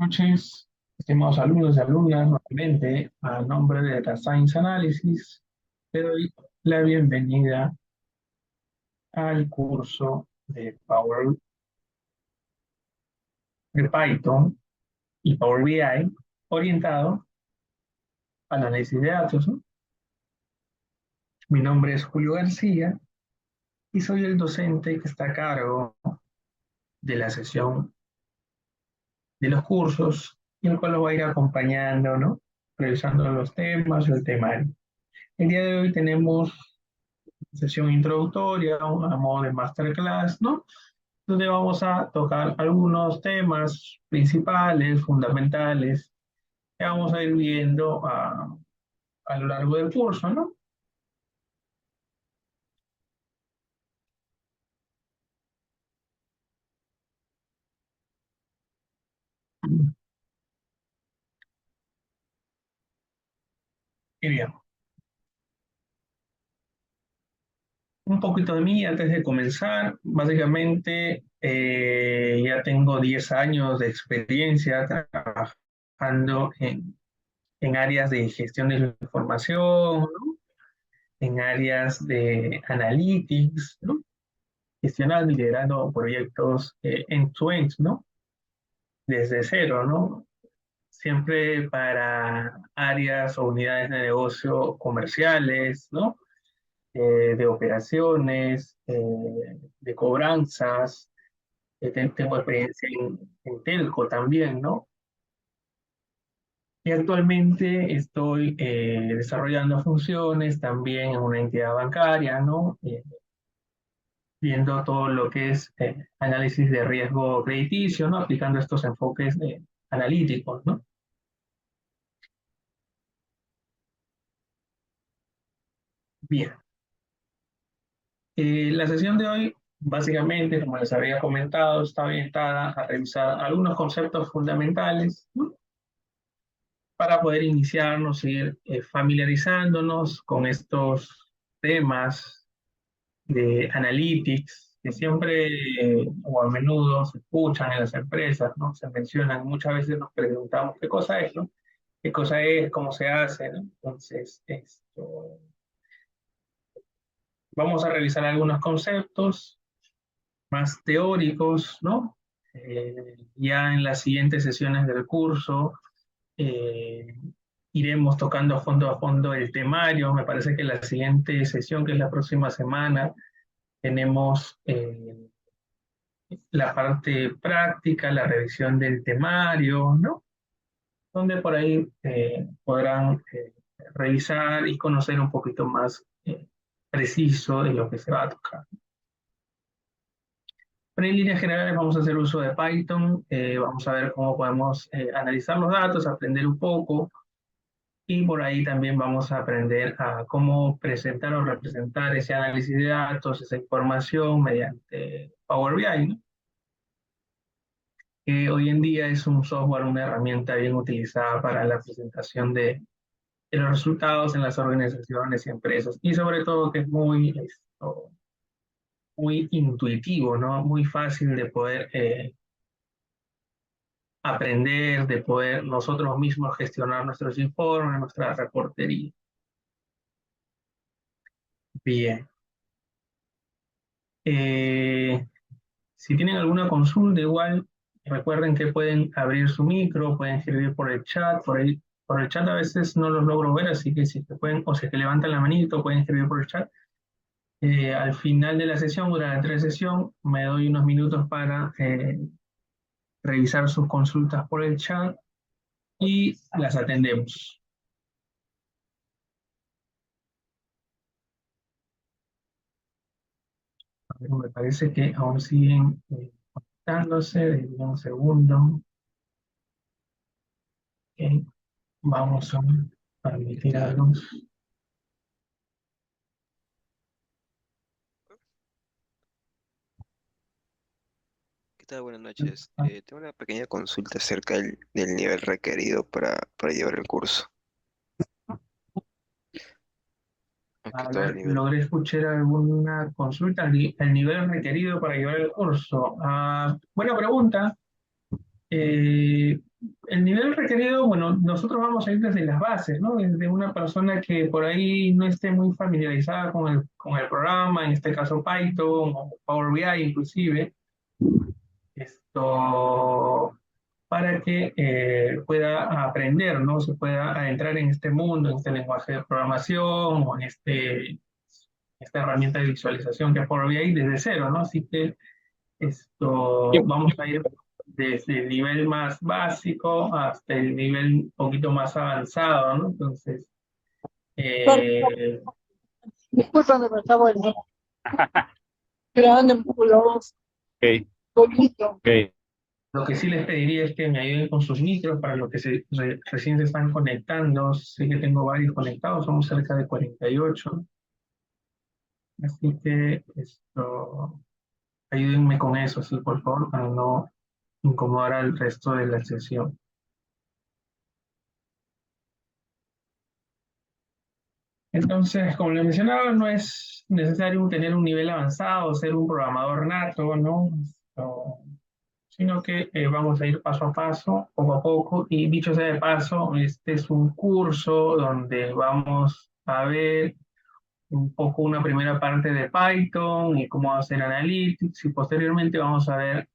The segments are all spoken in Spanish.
Noches, estimados alumnos y alumnas, nuevamente a nombre de Data Science Analysis, te doy la bienvenida al curso de Python y Power BI orientado al análisis de datos, ¿no? Mi nombre es Julio García y soy el docente que está a cargo de la sesión de los cursos y el cual lo va a ir acompañando, ¿no? Revisando los temas o el temario. El día de hoy tenemos sesión introductoria, a modo de masterclass, ¿no? Donde vamos a tocar algunos temas principales, fundamentales, que vamos a ir viendo a lo largo del curso, ¿no? Y bien, un poquito de mí antes de comenzar. Básicamente, ya tengo 10 años de experiencia trabajando en áreas de gestión de la información, ¿no? En áreas de analytics, ¿no? Gestionando y liderando proyectos end-to-end, ¿no? Desde cero, ¿no? Siempre para áreas o unidades de negocio comerciales, ¿no? De operaciones, de cobranzas. Tengo experiencia en telco también, ¿no? Y actualmente estoy desarrollando funciones también en una entidad bancaria, ¿no? Viendo todo lo que es análisis de riesgo crediticio, ¿no? Aplicando estos enfoques analíticos, ¿no? Bien. La sesión de hoy, básicamente, como les había comentado, está orientada a revisar algunos conceptos fundamentales, ¿no? Para poder iniciarnos, ir familiarizándonos con estos temas de analytics que siempre o a menudo se escuchan en las empresas, ¿no? Se mencionan, muchas veces nos preguntamos qué cosa es, ¿no? ¿Qué cosa es? ¿Cómo se hace? ¿No? Entonces, vamos a revisar algunos conceptos más teóricos, ¿no? Ya en las siguientes sesiones del curso eh, iremos tocando a fondo el temario. Me parece que la siguiente sesión, que es la próxima semana, tenemos la parte práctica, la revisión del temario, ¿no? Donde por ahí podrán revisar y conocer un poquito más preciso de lo que se va a tocar. Pero en líneas generales vamos a hacer uso de Python, vamos a ver cómo podemos analizar los datos, aprender un poco, y por ahí también vamos a aprender a cómo presentar o representar ese análisis de datos, esa información mediante Power BI, ¿no? Que hoy en día es un software, una herramienta bien utilizada para la presentación de los resultados en las organizaciones y empresas, y sobre todo que es muy intuitivo, ¿no? Muy fácil de poder aprender, de poder nosotros mismos gestionar nuestros informes, nuestra reportería. Bien. Eh, si tienen alguna consulta, igual recuerden que pueden abrir su micro, pueden escribir por el chat, por el chat a veces no los logro ver, así que si se pueden, o si es que levantan la manito, pueden escribir por el chat. Al final de la sesión, durante la sesión, me doy unos minutos para revisar sus consultas por el chat y las atendemos. Me parece que aún siguen conectándose. Un segundo. Ok, vamos a ¿Qué permitir tal? algo. ¿Qué tal? Buenas noches. Tengo una pequeña consulta acerca del nivel requerido para llevar el curso. Más que A todo el ver, nivel. logré escuchar alguna consulta, el nivel requerido para llevar el curso. Buena pregunta. Eh, El nivel requerido, bueno, nosotros vamos a ir desde las bases, ¿no? Desde una persona que por ahí no esté muy familiarizada con el programa, en este caso Python o Power BI inclusive, esto, para que pueda aprender, ¿no? Se pueda adentrar en este mundo, en este lenguaje de programación o en esta herramienta de visualización que es Power BI desde cero, ¿no? Así que Y, vamos a ir desde el nivel más básico hasta el nivel un poquito más avanzado, ¿no? Entonces, eh, discúlpame, pero está bueno. Grande un poco la voz. Ok. Poquito. Ok. lo que sí les pediría es que me ayuden con sus micros para los que recién se están conectando. Sé que tengo varios conectados, somos cerca de 48. Así que ayúdenme con eso, sí, por favor, para no incomodar al resto de la sesión. Entonces, como les mencionaba, no es necesario tener un nivel avanzado, ser un programador nato, ¿no? Esto, sino que vamos a ir paso a paso, poco a poco. Y dicho sea de paso, este es un curso donde vamos a ver un poco una primera parte de Python y cómo hacer analytics y posteriormente vamos a ver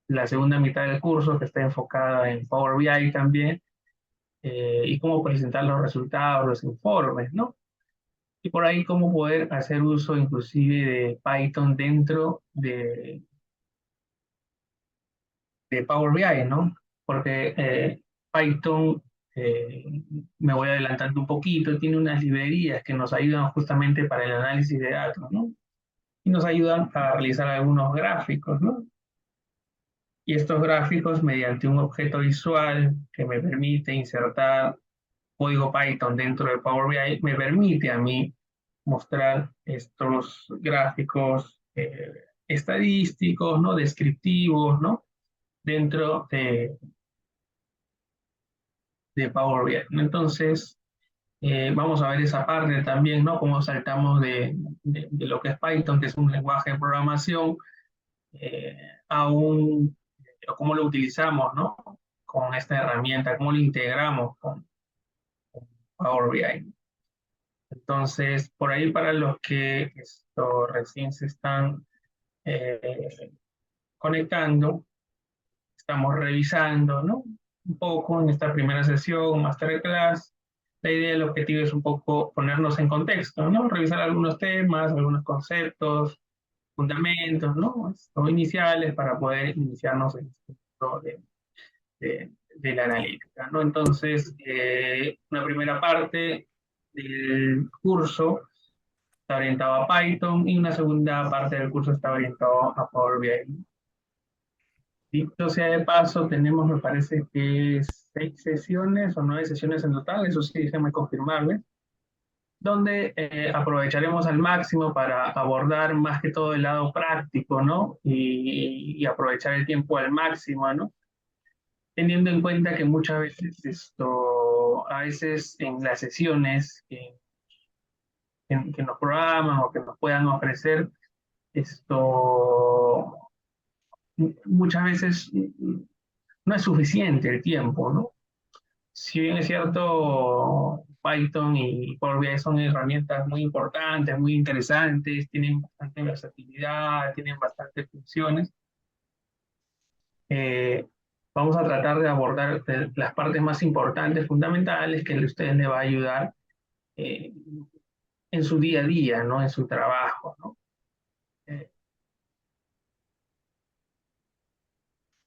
la segunda mitad del curso que está enfocada en Power BI también y cómo presentar los resultados, los informes, ¿no? Y por ahí cómo poder hacer uso inclusive de Python dentro de Power BI, ¿no? Porque Python, eh, me voy adelantando un poquito, tiene unas librerías que nos ayudan justamente para el análisis de datos, ¿no? Y nos ayudan a realizar algunos gráficos, ¿no? Y estos gráficos, mediante un objeto visual que me permite insertar código Python dentro de Power BI, me permite a mí mostrar estos gráficos estadísticos, ¿no? Descriptivos, ¿no? Dentro de Power BI, ¿no? Entonces, vamos a ver esa parte también, ¿no? Cómo saltamos de lo que es Python, que es un lenguaje de programación, eh, a o cómo lo utilizamos, ¿no? Con esta herramienta, cómo lo integramos con Power BI. Entonces, por ahí para los que recién se están conectando, estamos revisando, ¿no? Un poco en esta primera sesión, masterclass. La idea, el objetivo es un poco ponernos en contexto, ¿no? Revisar algunos temas, algunos conceptos, fundamentos, ¿no? O iniciales para poder iniciarnos en este mundo de la analítica, ¿no? Entonces, una primera parte del curso está orientado a Python y una segunda parte del curso está orientado a Power BI. Dicho sea de paso, tenemos, me parece que 6 sesiones o 9 sesiones en total, eso sí, déjame confirmarle, donde aprovecharemos al máximo para abordar más que todo el lado práctico, ¿no? Y aprovechar el tiempo al máximo, ¿no? Teniendo en cuenta que muchas veces a veces en las sesiones que nos programan o que nos puedan ofrecer, esto, muchas veces no es suficiente el tiempo, ¿no? Si bien es cierto, Python y Power BI son herramientas muy importantes, muy interesantes, tienen bastante versatilidad, tienen bastantes funciones, eh, vamos a tratar de abordar las partes más importantes, fundamentales, que a ustedes les va a ayudar eh, en su día a día, ¿no? En su trabajo, ¿no? Eh,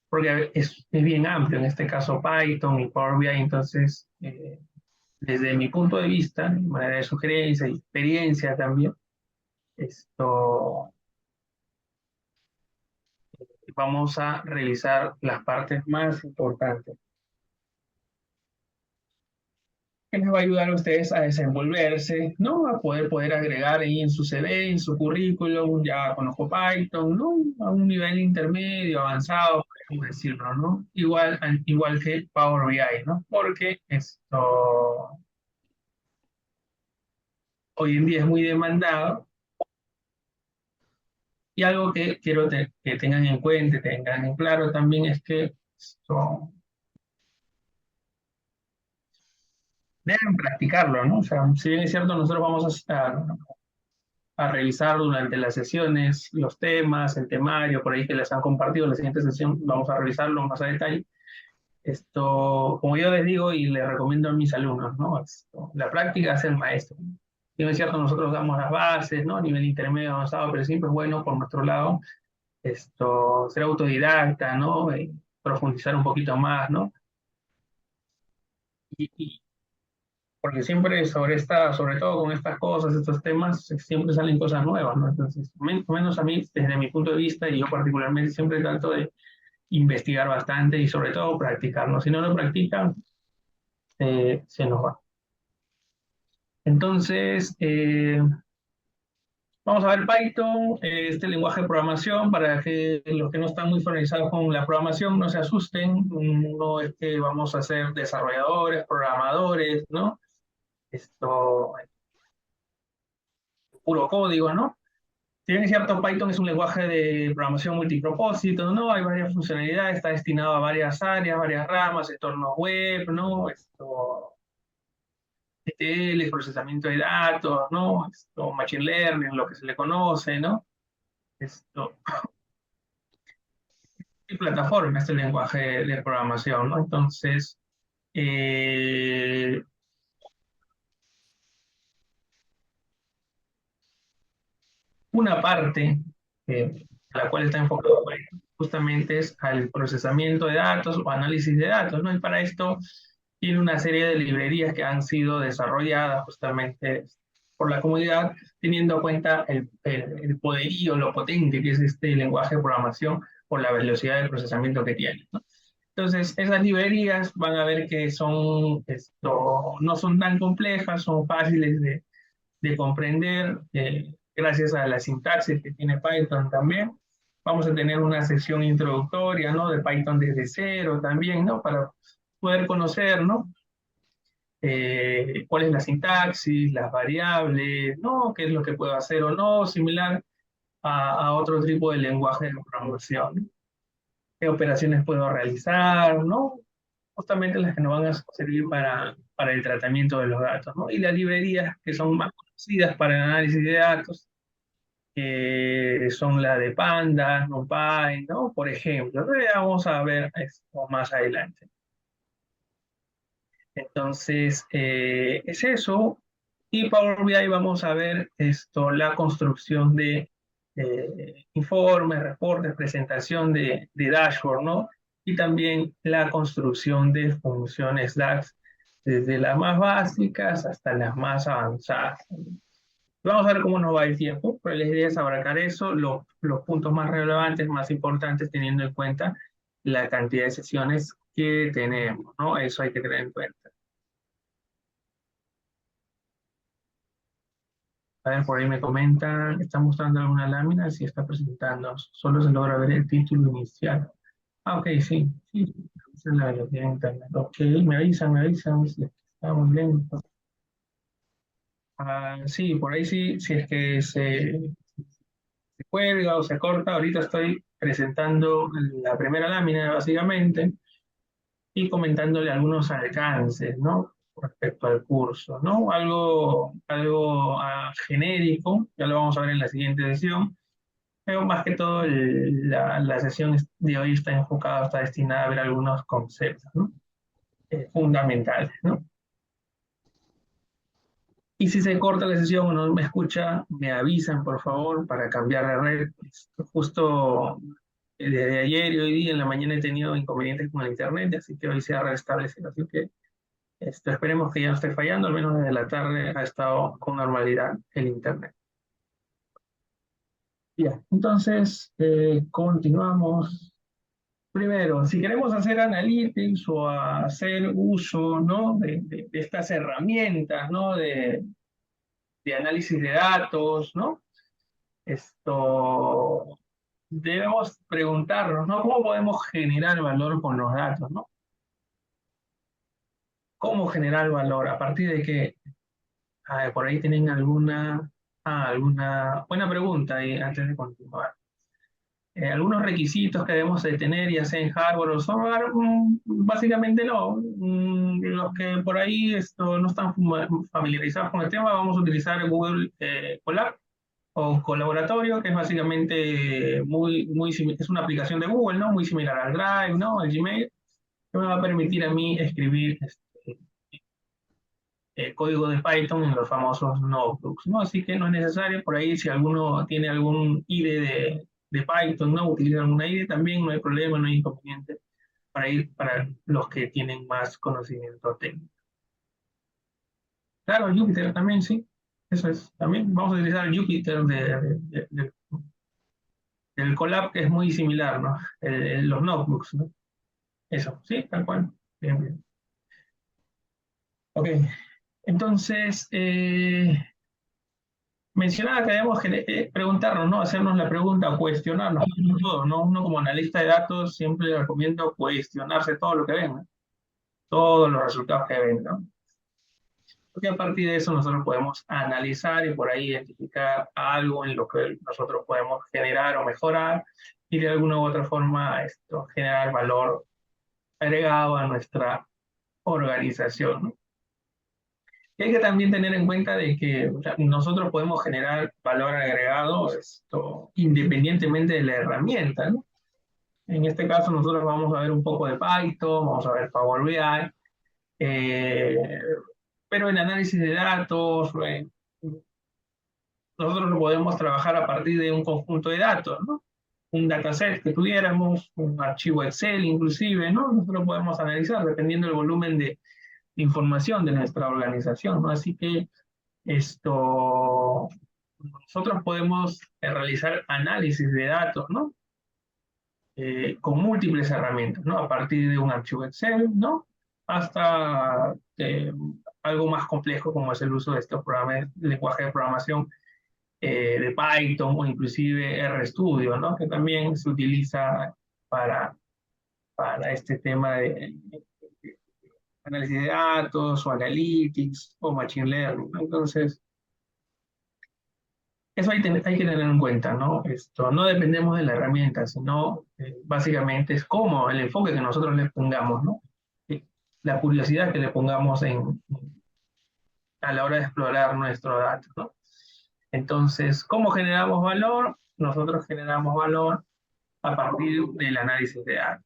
porque es bien amplio, en este caso Python y Power BI, entonces, desde mi punto de vista, mi manera de sugerencia y experiencia también, esto, vamos a revisar las partes más importantes, que les va a ayudar a ustedes a desenvolverse, ¿no? A poder agregar ahí en su CV, en su currículum, ya conozco Python, ¿no? A un nivel intermedio, avanzado, podemos decirlo, ¿no? Igual que Power BI, ¿no? Porque hoy en día es muy demandado y algo que quiero que tengan en cuenta, tengan en claro también es que deben practicarlo, ¿no? O sea, si bien es cierto, nosotros vamos a revisar durante las sesiones los temas, el temario, por ahí que les han compartido, la siguiente sesión vamos a revisarlo más a detalle. Esto, como yo les digo y les recomiendo a mis alumnos, ¿no? La práctica es el maestro. Si bien es cierto, nosotros damos las bases, ¿no? A nivel intermedio avanzado, pero siempre es bueno por nuestro lado ser autodidacta, ¿no? Profundizar un poquito más, ¿no? Y porque siempre sobre todo con estas cosas, estos temas, siempre salen cosas nuevas, ¿no? Entonces, menos a mí, desde mi punto de vista, y yo particularmente siempre trato de investigar bastante y sobre todo practicarlo. Si no lo practican, se nos va. Entonces, vamos a ver Python, este lenguaje de programación, para que los que no están muy familiarizados con la programación no se asusten. No es que vamos a ser desarrolladores, programadores, ¿no? Esto, puro código, ¿no? Si bien es cierto, Python es un lenguaje de programación multipropósito, ¿no? Hay varias funcionalidades, está destinado a varias áreas, varias ramas, entornos web, ¿no? ETL, procesamiento de datos, ¿no? Machine learning, lo que se le conoce, ¿no? Esto, y plataforma, este lenguaje de programación, ¿no? Entonces, eh, una parte a la cual está enfocado justamente es al procesamiento de datos o análisis de datos, ¿no? Y para esto tiene una serie de librerías que han sido desarrolladas justamente por la comunidad, teniendo en cuenta el poderío, lo potente que es este lenguaje de programación por la velocidad de procesamiento que tiene, ¿no? Entonces, esas librerías van a ver que no son tan complejas, son fáciles de comprender, gracias a la sintaxis que tiene Python también. Vamos a tener una sección introductoria, ¿no? De Python desde cero también, ¿no? Para poder conocer, ¿no? Cuál es la sintaxis, las variables, ¿no? Qué es lo que puedo hacer o no, similar a otro tipo de lenguaje de programación, ¿no? Qué operaciones puedo realizar, ¿no? Justamente las que nos van a servir para el tratamiento de los datos, ¿no? Y las librerías que son más conocidas para el análisis de datos, son la de Pandas, NumPy, ¿no? Por ejemplo, ¿no? Ya vamos a ver esto más adelante. Entonces, es eso. Y Power BI vamos a ver la construcción de informes, reportes, presentación de dashboard, ¿no? Y también la construcción de funciones DAX, desde las más básicas hasta las más avanzadas. Vamos a ver cómo nos va el tiempo, pero la idea es abarcar eso, los puntos más relevantes, más importantes, teniendo en cuenta la cantidad de sesiones que tenemos, ¿no? Eso hay que tener en cuenta. A ver, por ahí me comentan, está mostrando alguna lámina, si está presentando, solo se logra ver el título inicial. Ah, ok, sí, sí, esa es la velocidad de internet. Ok, me avisan, si está muy bien. Ah, sí, por ahí sí, si es que se cuelga o se corta, ahorita estoy presentando la primera lámina, básicamente, y comentándole algunos alcances, ¿no? Respecto al curso, ¿no? Algo genérico, ya lo vamos a ver en la siguiente sesión, pero más que todo la sesión de hoy está enfocada, está destinada a ver algunos conceptos, ¿no? Fundamentales, ¿no? Y si se corta la sesión o no me escucha, me avisan, por favor, para cambiar de red. Justo desde ayer y hoy día en la mañana he tenido inconvenientes con el internet, así que hoy se ha restablecido. Así que esperemos que ya no esté fallando, al menos desde la tarde ha estado con normalidad el internet. Ya, entonces continuamos. Primero, si queremos hacer analytics o hacer uso, ¿no? de estas herramientas, ¿no? De análisis de datos, ¿no? Esto debemos preguntarnos, ¿no? ¿Cómo podemos generar valor con los datos, ¿no? ¿Cómo generar valor? ¿A partir de qué? Por ahí tienen alguna buena pregunta ahí antes de continuar. algunos requisitos que debemos de tener, ya sea en hardware o software, básicamente no. Los que por ahí no están familiarizados con el tema, vamos a utilizar Google Colab o Colaboratorio, que es básicamente es una aplicación de Google, ¿no? Muy similar al Drive, ¿no? Al Gmail, que me va a permitir a mí escribir código de Python en los famosos notebooks, ¿no? Así que no es necesario, por ahí si alguno tiene algún IDE de Python, ¿no? Utiliza alguna IDE también, no hay problema, no hay inconveniente para los que tienen más conocimiento técnico. Claro, Jupyter también, sí. Eso es, también vamos a utilizar el Jupyter del Colab, que es muy similar, ¿no? Los notebooks, ¿no? Eso, sí, tal cual. Bien, bien. Ok, entonces, mencionaba que debemos preguntarnos, ¿no? Hacernos la pregunta, cuestionarnos todo, ¿no? Uno como analista de datos siempre le recomiendo cuestionarse todo lo que ven, ¿no? Todos los resultados que ven, ¿no? Porque a partir de eso nosotros podemos analizar y por ahí identificar algo en lo que nosotros podemos generar o mejorar y de alguna u otra forma generar valor agregado a nuestra organización, ¿no? Y hay que también tener en cuenta de que, o sea, nosotros podemos generar valor agregado independientemente de la herramienta, ¿no? En este caso nosotros vamos a ver un poco de Python, vamos a ver Power BI, eh, pero en análisis de datos, nosotros lo podemos trabajar a partir de un conjunto de datos, ¿no? Un dataset que tuviéramos, un archivo Excel inclusive, ¿no? Nosotros podemos analizar dependiendo del volumen de información de nuestra organización, ¿no? Así que nosotros podemos realizar análisis de datos, ¿no? Con múltiples herramientas, ¿no? A partir de un archivo Excel, ¿no? Hasta algo más complejo como es el uso de estos programas, lenguaje de programación de Python o inclusive RStudio, ¿no? Que también se utiliza para, para este tema de análisis de datos o analytics o machine learning, ¿no? Entonces, eso hay que tener en cuenta, ¿no? No dependemos de la herramienta, sino básicamente es como el enfoque que nosotros le pongamos, ¿no? La curiosidad que le pongamos a la hora de explorar nuestro dato, ¿no? Entonces, ¿cómo generamos valor? Nosotros generamos valor a partir del análisis de datos.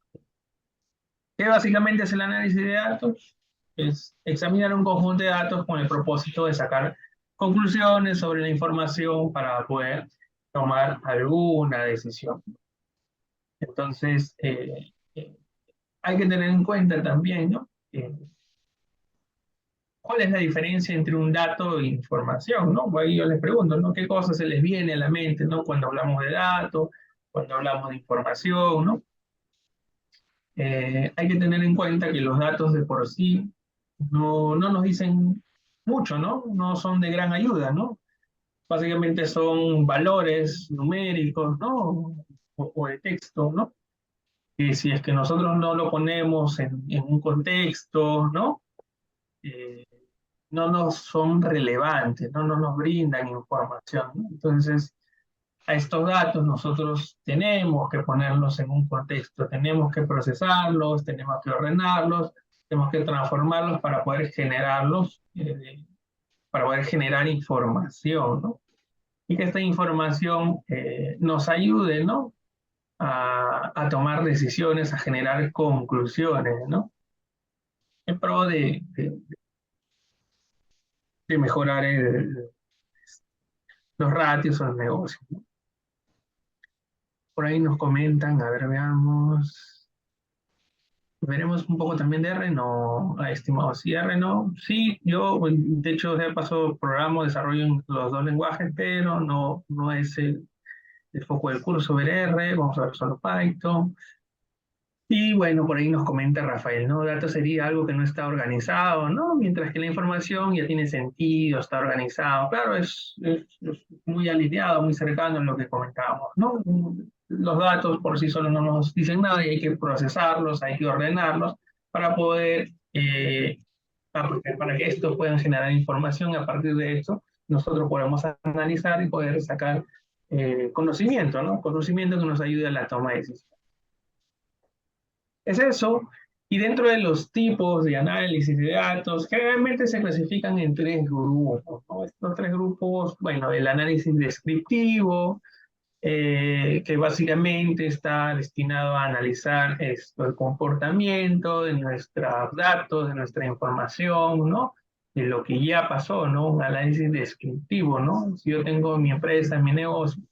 ¿Qué básicamente es el análisis de datos? Es examinar un conjunto de datos con el propósito de sacar conclusiones sobre la información para poder tomar alguna decisión. Entonces, hay que tener en cuenta también, ¿no? ¿Cuál es la diferencia entre un dato e información, ¿no? Ahí yo les pregunto, ¿no? ¿Qué cosas se les viene a la mente, ¿no? Cuando hablamos de datos, cuando hablamos de información, ¿no? Hay que tener en cuenta que los datos de por sí no nos dicen mucho, ¿no? No son de gran ayuda, ¿no? Básicamente son valores numéricos, ¿no? O de texto, ¿no? Y si es que nosotros no lo ponemos en un contexto, ¿no? Eh, no nos son relevantes, no nos brindan información, ¿no? Entonces, a estos datos nosotros tenemos que ponerlos en un contexto, tenemos que procesarlos, tenemos que ordenarlos, tenemos que transformarlos para poder generarlos, para poder generar información, ¿no? Y que esta información nos ayude, ¿no? A tomar decisiones, a generar conclusiones, ¿no? En pro de mejorar los ratios o los negocios, ¿no? Por ahí nos comentan, a ver, veamos. Veremos un poco también de R, no, estimado, sí, R no. Sí, yo, de hecho, ya paso programa, desarrollo en los dos lenguajes, pero no es el foco del curso ver R, vamos a ver solo Python. Y bueno, por ahí nos comenta Rafael, ¿no? Datos sería algo que no está organizado, ¿no? Mientras que la información ya tiene sentido, está organizado. Claro, es muy alineado, muy cercano a lo que comentábamos, ¿no? Los datos por sí solos no nos dicen nada y hay que procesarlos, hay que ordenarlos para poder, para que estos puedan generar información. A partir de esto, nosotros podemos analizar y poder sacar conocimiento, ¿no? Conocimiento que nos ayude a la toma de decisiones. Es eso. Y dentro de los tipos de análisis de datos, generalmente se clasifican en tres grupos, ¿no? Estos tres grupos, bueno, el análisis descriptivo, que básicamente está destinado a analizar el comportamiento de nuestros datos, de nuestra información, ¿no? De lo que ya pasó, ¿no? Un análisis descriptivo, ¿no? Si yo tengo mi empresa, mi negocio,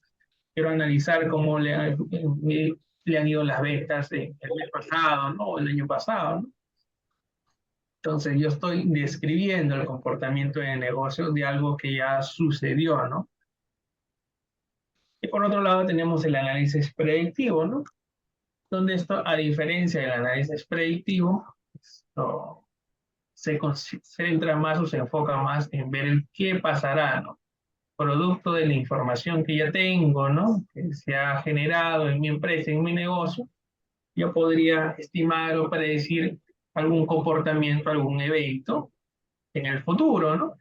quiero analizar cómo le han ido las ventas el mes pasado, ¿no? O el año pasado, ¿no? Entonces yo estoy describiendo el comportamiento de negocio de algo que ya sucedió, ¿no? Y por otro lado tenemos el análisis predictivo, ¿no? Donde esto, a diferencia del análisis predictivo, esto se concentra más o se enfoca más en ver el qué pasará, ¿no? Producto de la información que ya tengo, ¿no? Que se ha generado en mi empresa, en mi negocio, yo podría estimar o predecir algún comportamiento, algún evento en el futuro, ¿no?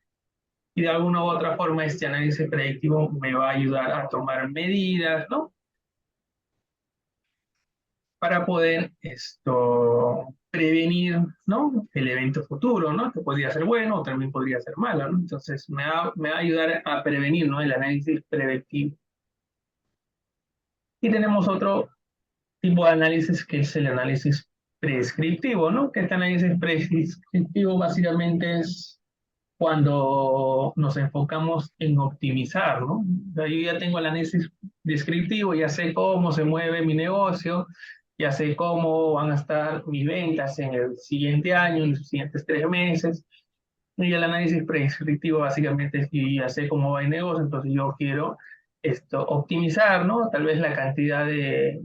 Y de alguna u otra forma este análisis predictivo me va a ayudar a tomar medidas, ¿no? Para poder prevenir, ¿no? El evento futuro, ¿no? Que podría ser bueno o también podría ser malo, ¿no? Entonces me va a ayudar a prevenir, ¿no? El análisis preventivo. Y tenemos otro tipo de análisis que es el análisis prescriptivo, ¿no? Que este análisis prescriptivo básicamente es cuando nos enfocamos en optimizar, ¿no? O sea, yo ya tengo el análisis descriptivo, ya sé cómo se mueve mi negocio, ya sé cómo van a estar mis ventas en el siguiente año, en los siguientes 3 meses. Y el análisis prescriptivo básicamente es que ya sé cómo va el negocio, entonces yo quiero optimizar, ¿no? Tal vez la cantidad de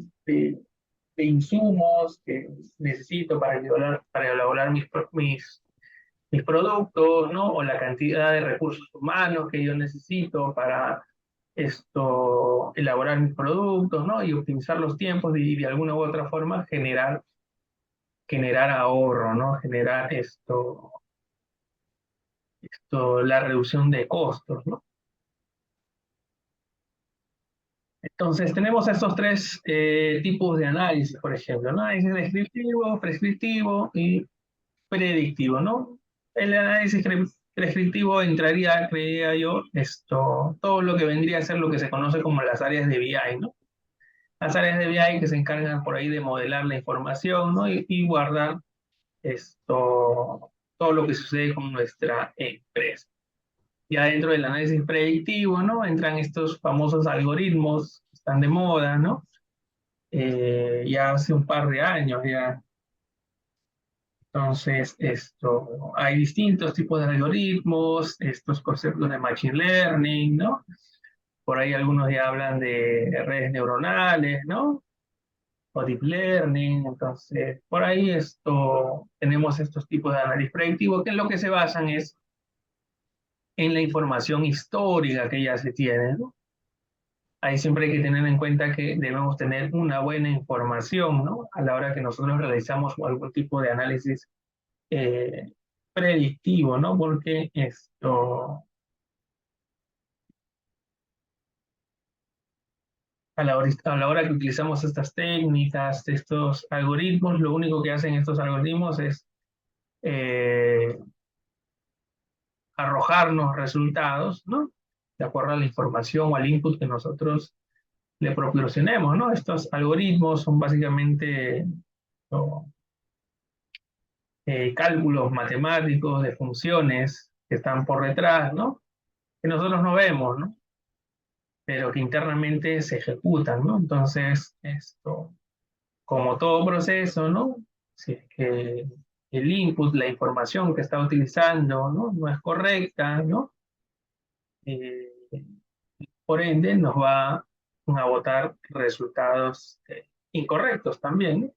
insumos que necesito para elaborar mis productos, ¿no? O la cantidad de recursos humanos que yo necesito para elaborar mis productos, ¿no? Y optimizar los tiempos y de alguna u otra forma generar ahorro, ¿no? Generar la reducción de costos, ¿no? Entonces, tenemos estos tres tipos de análisis, por ejemplo, ¿no? Análisis descriptivo, prescriptivo y predictivo, ¿no? El análisis prescriptivo entraría, creía yo, todo lo que vendría a ser lo que se conoce como las áreas de BI, ¿no? Las áreas de BI que se encargan por ahí de modelar la información, ¿no? Y guardar todo lo que sucede con nuestra empresa. Ya dentro del análisis predictivo, ¿no? Entran estos famosos algoritmos que están de moda, ¿no? Ya hace un par de años ya. Entonces, hay distintos tipos de algoritmos, estos conceptos de machine learning, ¿no? Por ahí algunos ya hablan de redes neuronales, ¿no? O deep learning. Entonces, por ahí tenemos estos tipos de análisis predictivo que en lo que se basan es en la información histórica que ya se tiene, ¿no? Ahí siempre hay que tener en cuenta que debemos tener una buena información, ¿no? A la hora que nosotros realizamos algún tipo de análisis eh, predictivo, ¿no? Porque a la hora que utilizamos estas técnicas, estos algoritmos, lo único que hacen estos algoritmos es eh, arrojarnos resultados, ¿no? De acuerdo a la información o al input que nosotros le proporcionemos, ¿no? Estos algoritmos son básicamente ¿no? Cálculos matemáticos de funciones que están por detrás, ¿no? Que nosotros no vemos, ¿no? Pero que internamente se ejecutan, ¿no? Entonces, como todo proceso, ¿no? Si es que el input, la información que está utilizando, ¿no? No es correcta, ¿no? Eh, por ende, nos va a botar resultados incorrectos también, ¿no?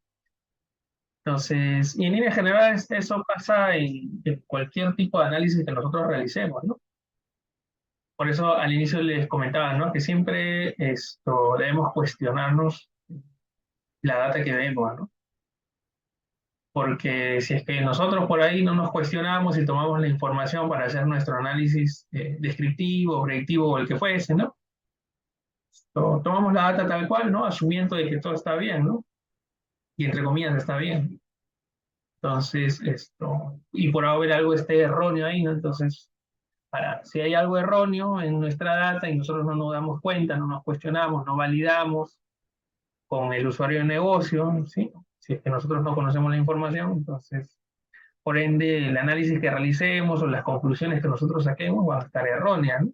Entonces, y en líneas generales, eso pasa en cualquier tipo de análisis que nosotros realicemos, ¿no? Por eso al inicio les comentaba, ¿no? Que siempre debemos cuestionarnos la data que vemos, ¿no? Porque si es que nosotros por ahí no nos cuestionamos y tomamos la información para hacer nuestro análisis descriptivo, predictivo o el que fuese, ¿no? tomamos la data tal cual, ¿no? Asumiendo de que todo está bien, ¿no? Y entre comillas está bien. Entonces, y por haber algo esté erróneo ahí, ¿no? Entonces, si hay algo erróneo en nuestra data y nosotros no nos damos cuenta, no nos cuestionamos, no validamos con el usuario de negocio, ¿sí? Si es que nosotros no conocemos la información, entonces, por ende, el análisis que realicemos o las conclusiones que nosotros saquemos van a estar erróneas, ¿no?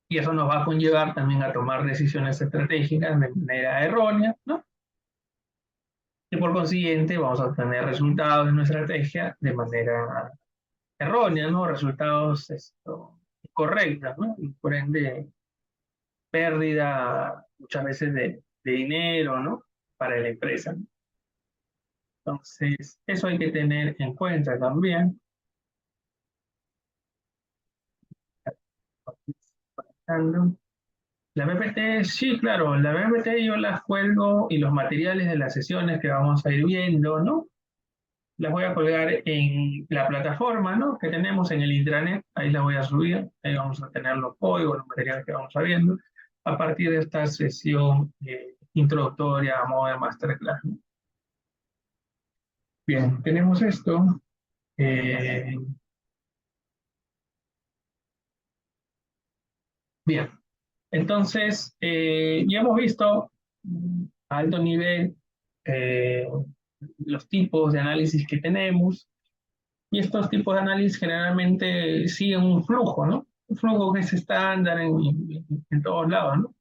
Y eso nos va a conllevar también a tomar decisiones estratégicas de manera errónea, ¿no? Y por consiguiente vamos a obtener resultados de nuestra estrategia de manera errónea, ¿no? Resultados incorrectos, ¿no? Y por ende, pérdida muchas veces de dinero, ¿no? Para la empresa, ¿no? Entonces, eso hay que tener en cuenta también. La PPT, sí, claro, la PPT yo las cuelgo y los materiales de las sesiones que vamos a ir viendo, ¿no? Las voy a colgar en la plataforma, ¿no? Que tenemos en el intranet, ahí la voy a subir, ahí vamos a tener los códigos, los materiales que vamos a viendo, a partir de esta sesión introductoria a modo de masterclass, ¿no? Bien, tenemos esto. eh, bien, entonces, ya hemos visto a alto nivel eh, los tipos de análisis que tenemos. Y estos tipos de análisis generalmente siguen un flujo, ¿no? Un flujo que es estándar en todos lados, ¿no?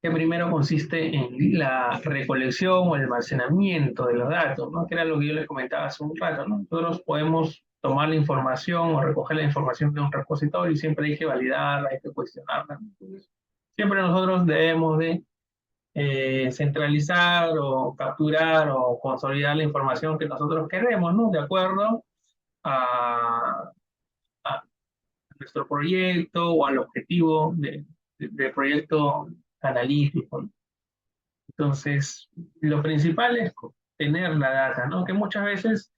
Que primero consiste en la recolección o el almacenamiento de los datos, ¿no? Que era lo que yo les comentaba hace un rato, ¿no? Nosotros podemos tomar la información o recoger la información de un repositorio y siempre hay que validarla, hay que cuestionarla, ¿no? Entonces, siempre nosotros debemos de centralizar o capturar o consolidar la información que nosotros queremos, ¿no? De acuerdo a, a nuestro proyecto o al objetivo del proyecto analítico, ¿no? Entonces, lo principal es tener la data, ¿no? Que muchas veces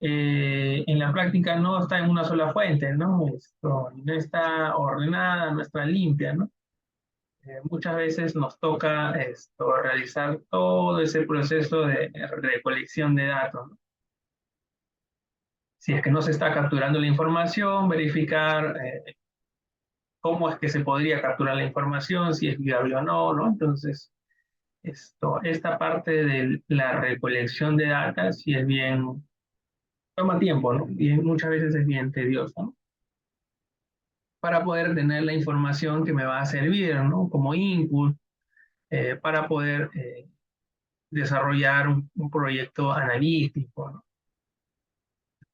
en la práctica no está en una sola fuente, ¿no? No está ordenada, no está limpia, ¿no? Muchas veces nos toca realizar todo ese proceso de recolección de datos, ¿no? Si es que no se está capturando la información, verificar cómo es que se podría capturar la información, si es viable o no, ¿no? Entonces, esta parte de la recolección de datos, sí es bien, toma tiempo, ¿no? Y muchas veces es bien tedioso, ¿no? Para poder tener la información que me va a servir, ¿no? Como input, para poder desarrollar un proyecto analítico, ¿no?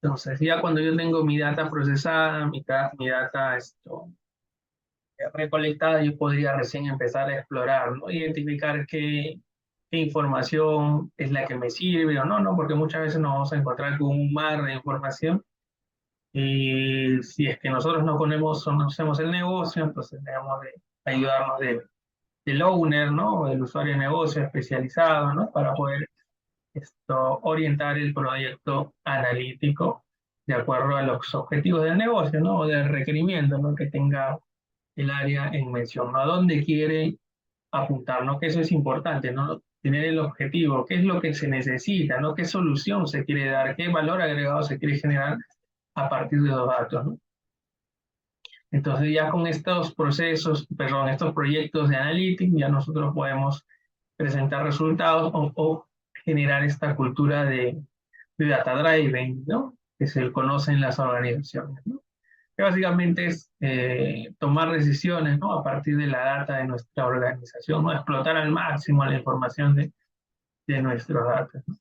Entonces, ya cuando yo tengo mi data procesada, mi data recolectada, yo podría recién empezar a explorar, ¿no? Identificar qué información es la que me sirve o no, ¿no? Porque muchas veces nos vamos a encontrar con un mar de información y si es que nosotros no conocemos el negocio, entonces debemos de ayudarnos del owner, ¿no? O del usuario de negocio especializado, ¿no? Para poder orientar el proyecto analítico de acuerdo a los objetivos del negocio, ¿no? O del requerimiento, ¿no? Que tenga el área en mención, ¿no? A dónde quiere apuntar, ¿no? Que eso es importante, ¿no? Tener el objetivo, qué es lo que se necesita, ¿no? Qué solución se quiere dar, qué valor agregado se quiere generar a partir de los datos, ¿no? Entonces ya con estos procesos, perdón, estos proyectos de analytics, ya nosotros podemos presentar resultados o generar esta cultura de data driving, ¿no? Que se conoce en las organizaciones, ¿no? Que básicamente es tomar decisiones, ¿no? A partir de la data de nuestra organización, ¿no? Explotar al máximo la información de nuestros datos, ¿no?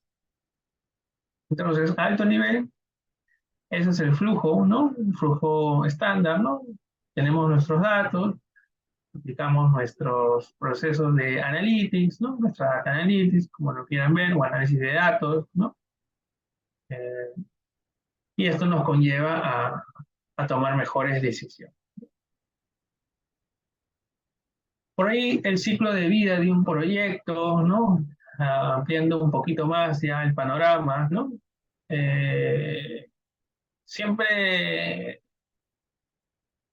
Entonces, a alto nivel, ese es el flujo, ¿no? Un flujo estándar, ¿no? Tenemos nuestros datos, aplicamos nuestros procesos de analytics, ¿no? Nuestra data analytics, como lo quieran ver, o análisis de datos, ¿no? Eh, y esto nos conlleva a tomar mejores decisiones. Por ahí el ciclo de vida de un proyecto, ¿no? Ampliando un poquito más ya el panorama, ¿no? Siempre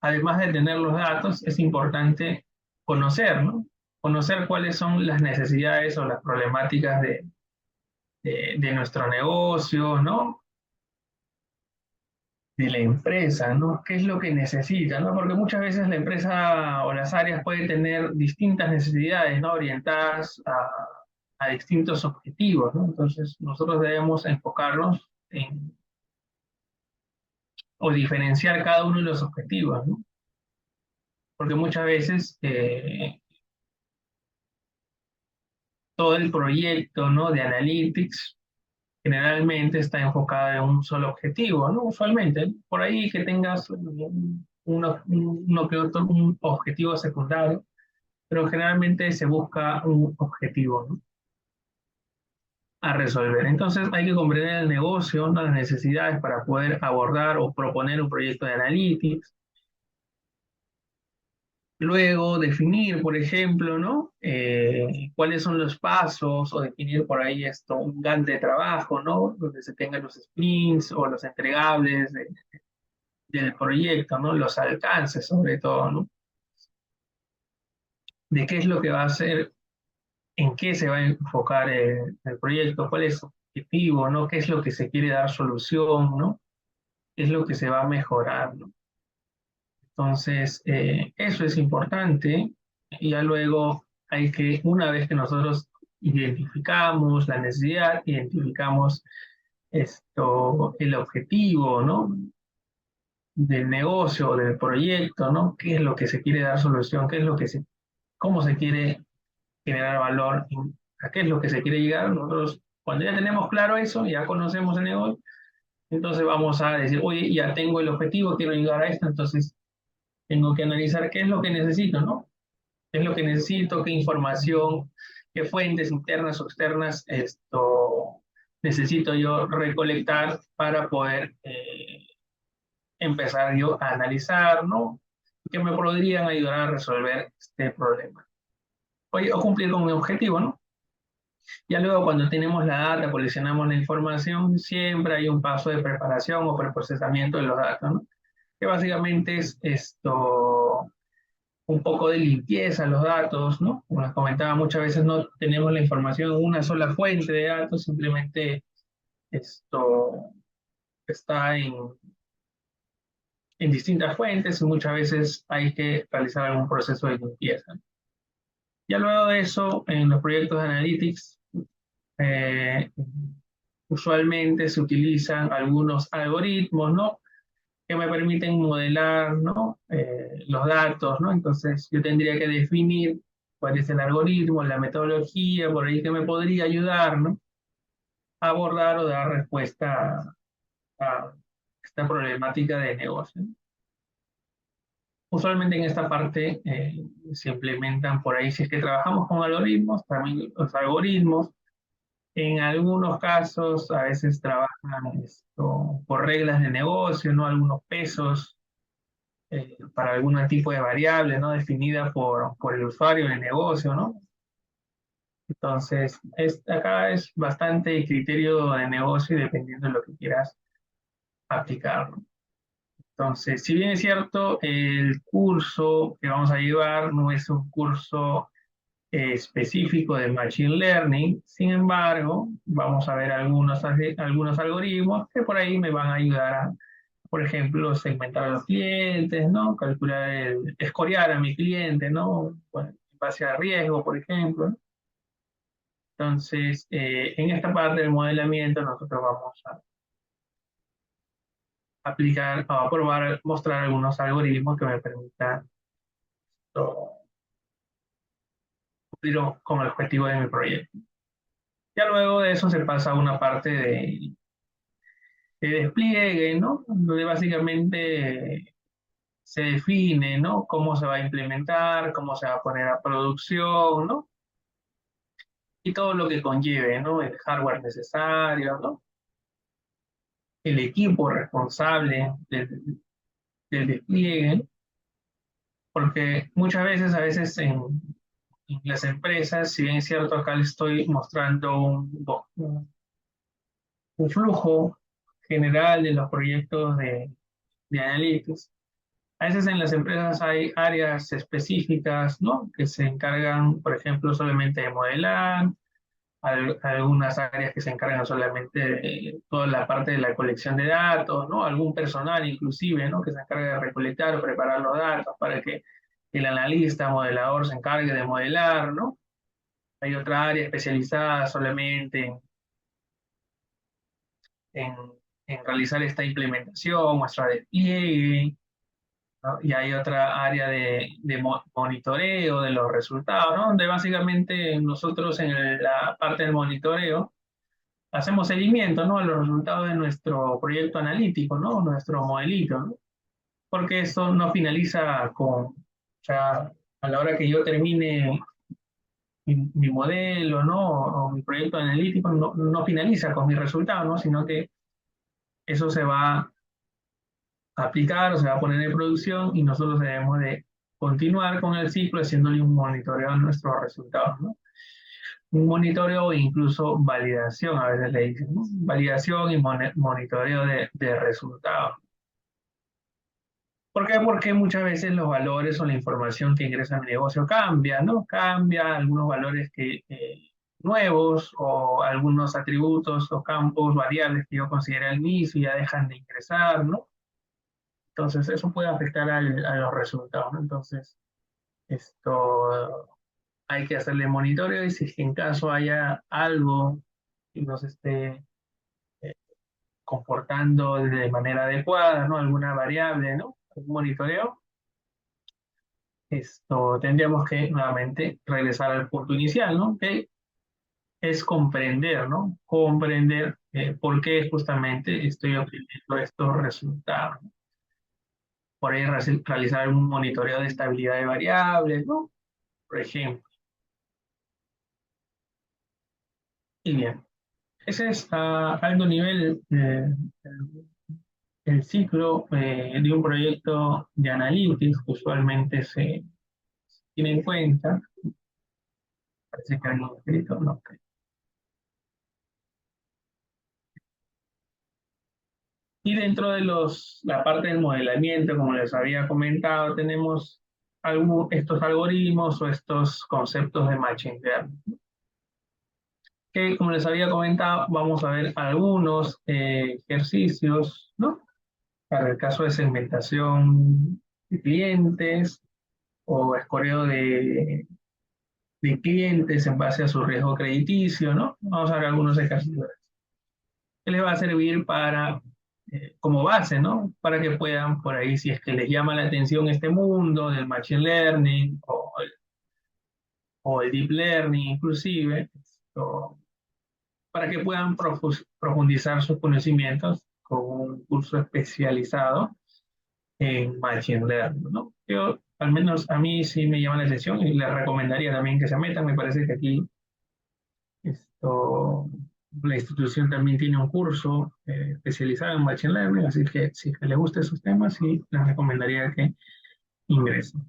además de tener los datos, es importante conocer, ¿no? Conocer cuáles son las necesidades o las problemáticas de nuestro negocio, ¿no? De la empresa, ¿no? ¿Qué es lo que necesita, ¿no? Porque muchas veces la empresa o las áreas pueden tener distintas necesidades, ¿no? Orientadas a distintos objetivos, ¿no? Entonces, nosotros debemos enfocarnos en o diferenciar cada uno de los objetivos, ¿no? Porque muchas veces todo el proyecto, ¿no? De Analytics generalmente está enfocado en un solo objetivo, ¿no? Usualmente, ¿no? Por ahí que tengas uno que otro, un objetivo secundario, pero generalmente se busca un objetivo, ¿no? A resolver. Entonces hay que comprender el negocio, ¿no? Las necesidades para poder abordar o proponer un proyecto de Analytics. Luego definir, por ejemplo, ¿no? Cuáles son los pasos o definir por ahí un Gantt de trabajo, ¿no? Donde se tengan los sprints o los entregables del proyecto, ¿no? Los alcances sobre todo, ¿no? De qué es lo que va a hacer, en qué se va a enfocar el proyecto, cuál es su objetivo, ¿no? Qué es lo que se quiere dar solución, ¿no? ¿Qué es lo que se va a mejorar, ¿no? Entonces, eso es importante. Y ya luego hay que, una vez que nosotros identificamos la necesidad, identificamos el objetivo, ¿no? Del negocio, del proyecto, ¿no? ¿Qué es lo que se quiere dar solución? ¿Qué es lo que cómo se quiere generar valor? ¿A qué es lo que se quiere llegar? Nosotros, cuando ya tenemos claro eso, ya conocemos el negocio, entonces vamos a decir, oye, ya tengo el objetivo, quiero llegar a esto, entonces tengo que analizar qué es lo que necesito, ¿no? ¿Qué es lo que necesito? ¿Qué información? ¿Qué fuentes internas o externas necesito yo recolectar para poder empezar yo a analizar, ¿no? Que me podrían ayudar a resolver este problema. Oye, o cumplir con mi objetivo, ¿no? Ya luego cuando tenemos la data, coleccionamos la información, siempre hay un paso de preparación o preprocesamiento de los datos, ¿no? Que básicamente es un poco de limpieza en los datos, ¿no? Como les comentaba, muchas veces no tenemos la información en una sola fuente de datos, simplemente esto está en distintas fuentes y muchas veces hay que realizar algún proceso de limpieza. Ya luego de eso, en los proyectos de Analytics, eh, usualmente se utilizan algunos algoritmos, ¿no? Que me permiten modelar, ¿no? Los datos, ¿no? Entonces yo tendría que definir cuál es el algoritmo, la metodología, por ahí que me podría ayudar, ¿no? A abordar o dar respuesta a esta problemática de negocio. Usualmente en esta parte se implementan por ahí, si es que trabajamos con algoritmos, también los algoritmos, en algunos casos a veces trabajan por reglas de negocio, ¿no? Algunos pesos para algún tipo de variable, ¿no? Definida por el usuario del negocio, ¿no? Entonces, acá es bastante criterio de negocio y dependiendo de lo que quieras aplicar, ¿no? Entonces, si bien es cierto, el curso que vamos a llevar no es un curso específico de Machine Learning, sin embargo, vamos a ver algunos algoritmos que por ahí me van a ayudar a, por ejemplo, segmentar a los clientes, ¿no? Calcular escorear a mi cliente, ¿no? Bueno, en base a riesgo, por ejemplo, ¿no? Entonces, en esta parte del modelamiento nosotros vamos a aplicar, a probar, mostrar algunos algoritmos que me permitan cumplir con el objetivo de mi proyecto. Ya luego de eso se pasa a una parte de despliegue, ¿no? Donde básicamente se define, ¿no? Cómo se va a implementar, cómo se va a poner a producción, ¿no? Y todo lo que conlleve, ¿no? El hardware necesario, ¿no? El equipo responsable del despliegue, porque muchas veces, a veces en las empresas, si bien es cierto, acá les estoy mostrando un flujo general de los proyectos de Analytics, A veces en las empresas hay áreas específicas, ¿no? Que se encargan, por ejemplo, solamente de modelar, algunas áreas que se encargan solamente de toda la parte de la colección de datos, ¿no? Algún personal inclusive, ¿no? Que se encarga de recolectar o preparar los datos para que el analista, modelador se encargue de modelar, ¿no? Hay otra área especializada solamente en, en realizar esta implementación, muestra despliegue, ¿no? Y hay otra área de monitoreo de los resultados, ¿no? Donde básicamente nosotros en la parte del monitoreo hacemos seguimiento, ¿no? A los resultados de nuestro proyecto analítico, ¿no? Nuestro modelito, ¿no? Porque eso no finaliza o sea, a la hora que yo termine mi modelo, ¿no? O mi proyecto analítico, no finaliza con mi resultado, ¿no? Sino que eso se va a aplicar o se va a poner en producción y nosotros debemos de continuar con el ciclo haciéndole un monitoreo a nuestros resultados, ¿no? Un monitoreo o incluso validación, a veces le dicen, ¿no? Validación y monitoreo de resultados. ¿Por qué? Porque muchas veces los valores o la información que ingresa a mi negocio cambia, ¿no? Cambia algunos valores nuevos o algunos atributos o campos variables que yo consideré al inicio ya dejan de ingresar, ¿no? Entonces eso puede afectar a los resultados, ¿no? Entonces esto hay que hacerle monitoreo y si en caso haya algo que no se esté comportando de manera adecuada, ¿no? Alguna variable, ¿no? Un monitoreo, esto tendríamos que nuevamente regresar al punto inicial, ¿no? Que es comprender, ¿no? Comprender por qué justamente estoy obteniendo estos resultados. Por ahí realizar un monitoreo de estabilidad de variables, ¿no? Por ejemplo. Y bien, ese es a alto nivel el ciclo de un proyecto de Analytics. Usualmente se tiene en cuenta. Parece que hay un escrito, no. Y dentro de la parte del modelamiento, como les había comentado, tenemos estos algoritmos o estos conceptos de Machine Learning. Que, como les había comentado, vamos a ver algunos ejercicios, ¿no? Para el caso de segmentación de clientes o escoreo de clientes en base a su riesgo crediticio, ¿no? Vamos a ver algunos ejercicios que les va a servir como base, ¿no? Para que puedan por ahí, si es que les llama la atención este mundo del Machine Learning o el Deep Learning inclusive, para que puedan profundizar sus conocimientos con un curso especializado en Machine Learning, ¿no? Yo, al menos a mí sí me llama la atención y les recomendaría también que se metan. Me parece que aquí la institución también tiene un curso especializado en Machine Learning, así que si les gustan esos temas, sí les recomendaría que ingresen.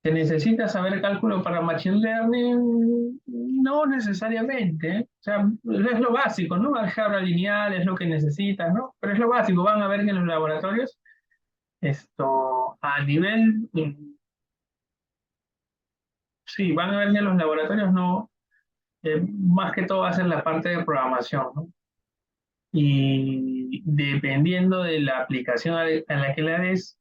¿Se necesita saber cálculo para Machine Learning? No necesariamente, ¿eh? O sea, es lo básico, ¿no? Álgebra lineal es lo que necesitas, ¿no? Pero es lo básico. Van a ver que en los laboratorios, a nivel, sí, van a ver que en los laboratorios no, más que todo hacen la parte de programación, ¿no? Y dependiendo de la aplicación a la que le des,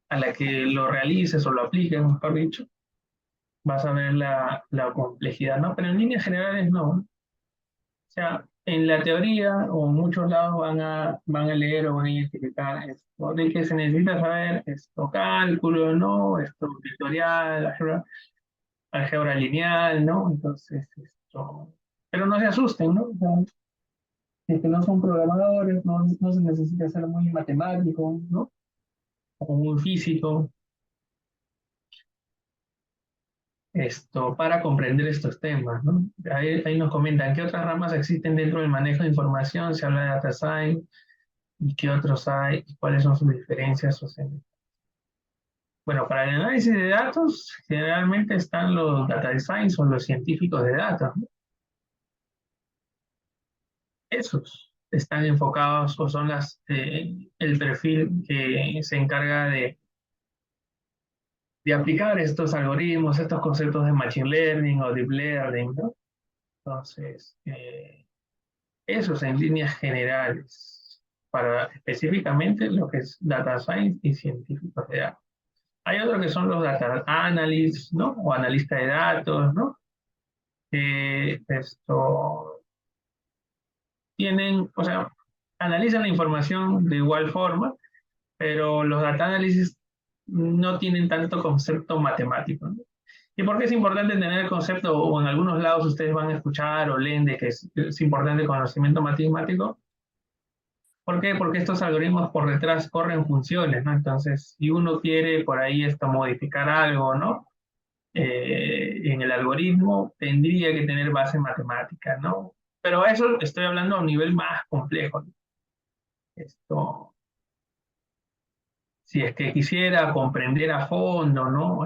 a la que lo realices o lo apliques, mejor dicho, vas a ver la complejidad, ¿no? Pero en líneas generales no. O sea, en la teoría o en muchos lados van a leer o van a identificar esto, de que se necesita saber esto, cálculo, ¿no? Esto, vectorial, álgebra lineal, ¿no? Entonces, pero no se asusten, ¿no? O sea, si es que no son programadores, no se necesita ser muy matemático, ¿no? O muy físico, para comprender estos temas, ¿no? Ahí nos comentan qué otras ramas existen dentro del manejo de información, se habla de data science, y qué otros hay, y cuáles son sus diferencias o bueno, para el análisis de datos, generalmente están los data science o los científicos de datos, ¿no? esos están enfocados o son el perfil que se encarga de aplicar estos algoritmos, estos conceptos de Machine Learning o Deep Learning, ¿no? Entonces, esos en líneas generales, para específicamente lo que es Data Science y científicos de datos. Hay otros que son los Data Analysts, ¿no? O analistas de datos, ¿no? Esto tienen, o sea, analizan la información de igual forma, pero los data analysis no tienen tanto concepto matemático, ¿no? ¿Y por qué es importante tener el concepto, o en algunos lados ustedes van a escuchar o leen de que es importante el conocimiento matemático? ¿Por qué? Porque estos algoritmos por detrás corren funciones, ¿no? Entonces, si uno quiere por ahí modificar algo, ¿no? En el algoritmo tendría que tener base matemática, ¿no? Pero eso estoy hablando a un nivel más complejo, ¿no? Esto, si es que quisiera comprender a fondo, ¿no?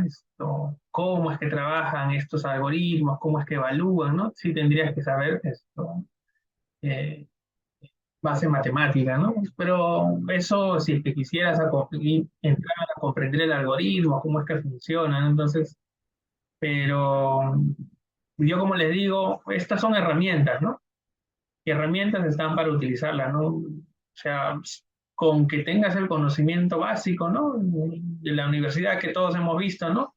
Cómo es que trabajan estos algoritmos, cómo es que evalúan, ¿no? Sí tendrías que saber eh, base matemática, ¿no? Pero eso, si es que quisieras entrar a comprender el algoritmo, cómo es que funciona, ¿no? Entonces, pero yo como les digo, estas son herramientas, ¿no? Y herramientas están para utilizarlas, ¿no? O sea, con que tengas el conocimiento básico, ¿no? De la universidad que todos hemos visto, ¿no?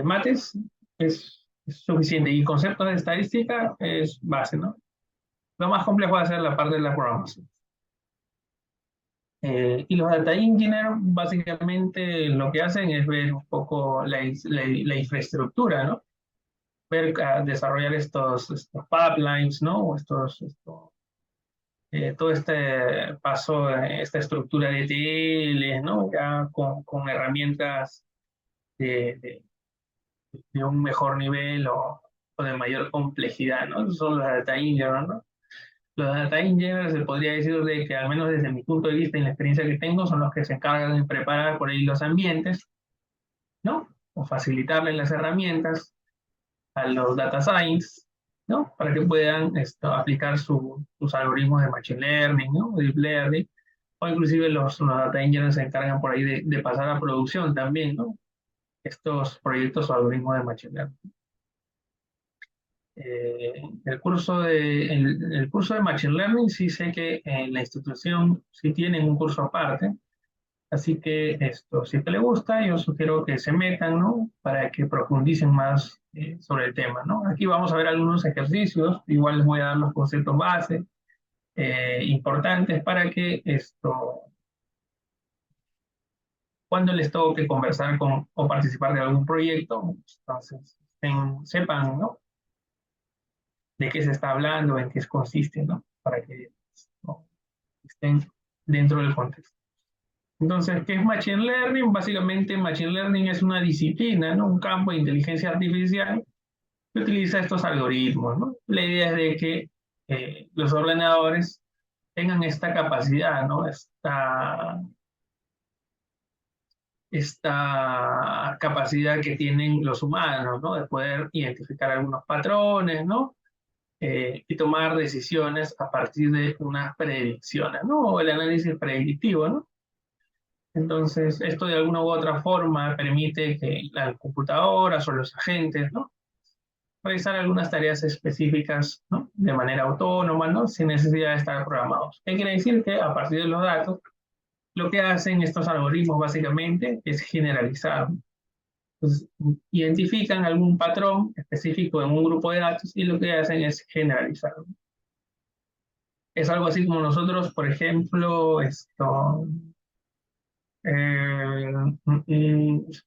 Mates es suficiente y conceptos de estadística es base, ¿no? Lo más complejo va a ser la parte de la programación. Y los data engineers básicamente lo que hacen es ver un poco la infraestructura, ¿no? Ver, desarrollar estos pipelines, ¿no? O todo este paso, esta estructura de TL, ¿no? Ya con herramientas de, de- de un mejor nivel o de mayor complejidad, ¿no? Esos son los data engineers, ¿no? Los data engineers se podría decir de que, al menos desde mi punto de vista y la experiencia que tengo, son los que se encargan de preparar por ahí los ambientes, ¿no? O facilitarles las herramientas a los data science, ¿no? Para que puedan aplicar sus algoritmos de machine learning, ¿no? Deep learning, o inclusive los data engineers se encargan por ahí de pasar a producción también, ¿no? Estos proyectos o algoritmos de machine learning. El curso de Machine Learning sí sé que en la institución sí tienen un curso aparte, así que si te le gusta, yo sugiero que se metan, ¿no? Para que profundicen más sobre el tema, ¿no? Aquí vamos a ver algunos ejercicios, igual les voy a dar los conceptos base importantes para que cuando les toque conversar o participar de algún proyecto, entonces sepan, ¿no? De qué se está hablando, en qué consiste, ¿no? Para que ¿no? estén dentro del contexto. Entonces, ¿qué es Machine Learning? Básicamente, Machine Learning es una disciplina, ¿no? Un campo de inteligencia artificial que utiliza estos algoritmos, ¿no? La idea es de que los ordenadores tengan esta capacidad, ¿no? Esta capacidad que tienen los humanos, ¿no? De poder identificar algunos patrones, ¿no? Y tomar decisiones a partir de unas predicciones, ¿no? O el análisis predictivo, ¿no? Entonces, esto de alguna u otra forma permite que las computadoras o los agentes, ¿no? Realizar algunas tareas específicas, ¿no? De manera autónoma, ¿no? Sin necesidad de estar programados. ¿Qué quiere decir? Que a partir de los datos, lo que hacen estos algoritmos básicamente es generalizar. Entonces, identifican algún patrón específico en un grupo de datos y lo que hacen es generalizar. Es algo así como nosotros, por ejemplo,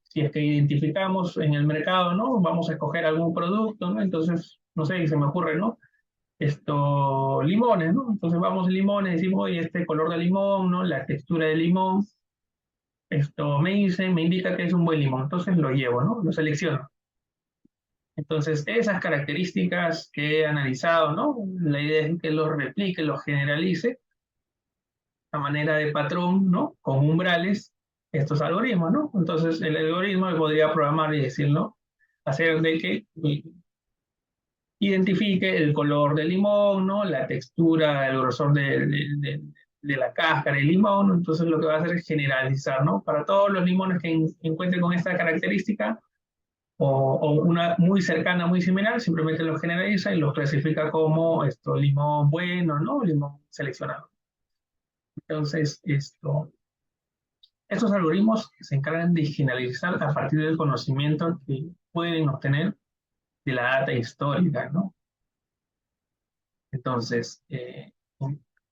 si es que identificamos en el mercado, ¿no? Vamos a escoger algún producto, ¿no? Entonces, no sé, se me ocurre, ¿no? Limones, ¿no? Entonces vamos limones, decimos, oye, este color de limón, ¿no? La textura de limón, me indica que es un buen limón, entonces lo llevo, ¿no? Lo selecciono. Entonces, esas características que he analizado, ¿no? La idea es que los replique, los generalice a manera de patrón, ¿no? Con umbrales, estos algoritmos, ¿no? Entonces, el algoritmo podría programar y decir, ¿no? Hacer de que identifique el color del limón, ¿no? La textura, el grosor de la cáscara del limón, ¿no? Entonces lo que va a hacer es generalizar, ¿no? Para todos los limones que encuentren con esta característica, o una muy cercana, muy similar, simplemente los generaliza y los clasifica como limón bueno, ¿no? Limón seleccionado. Entonces, estos algoritmos se encargan de generalizar a partir del conocimiento que pueden obtener de la data histórica, ¿no? Entonces,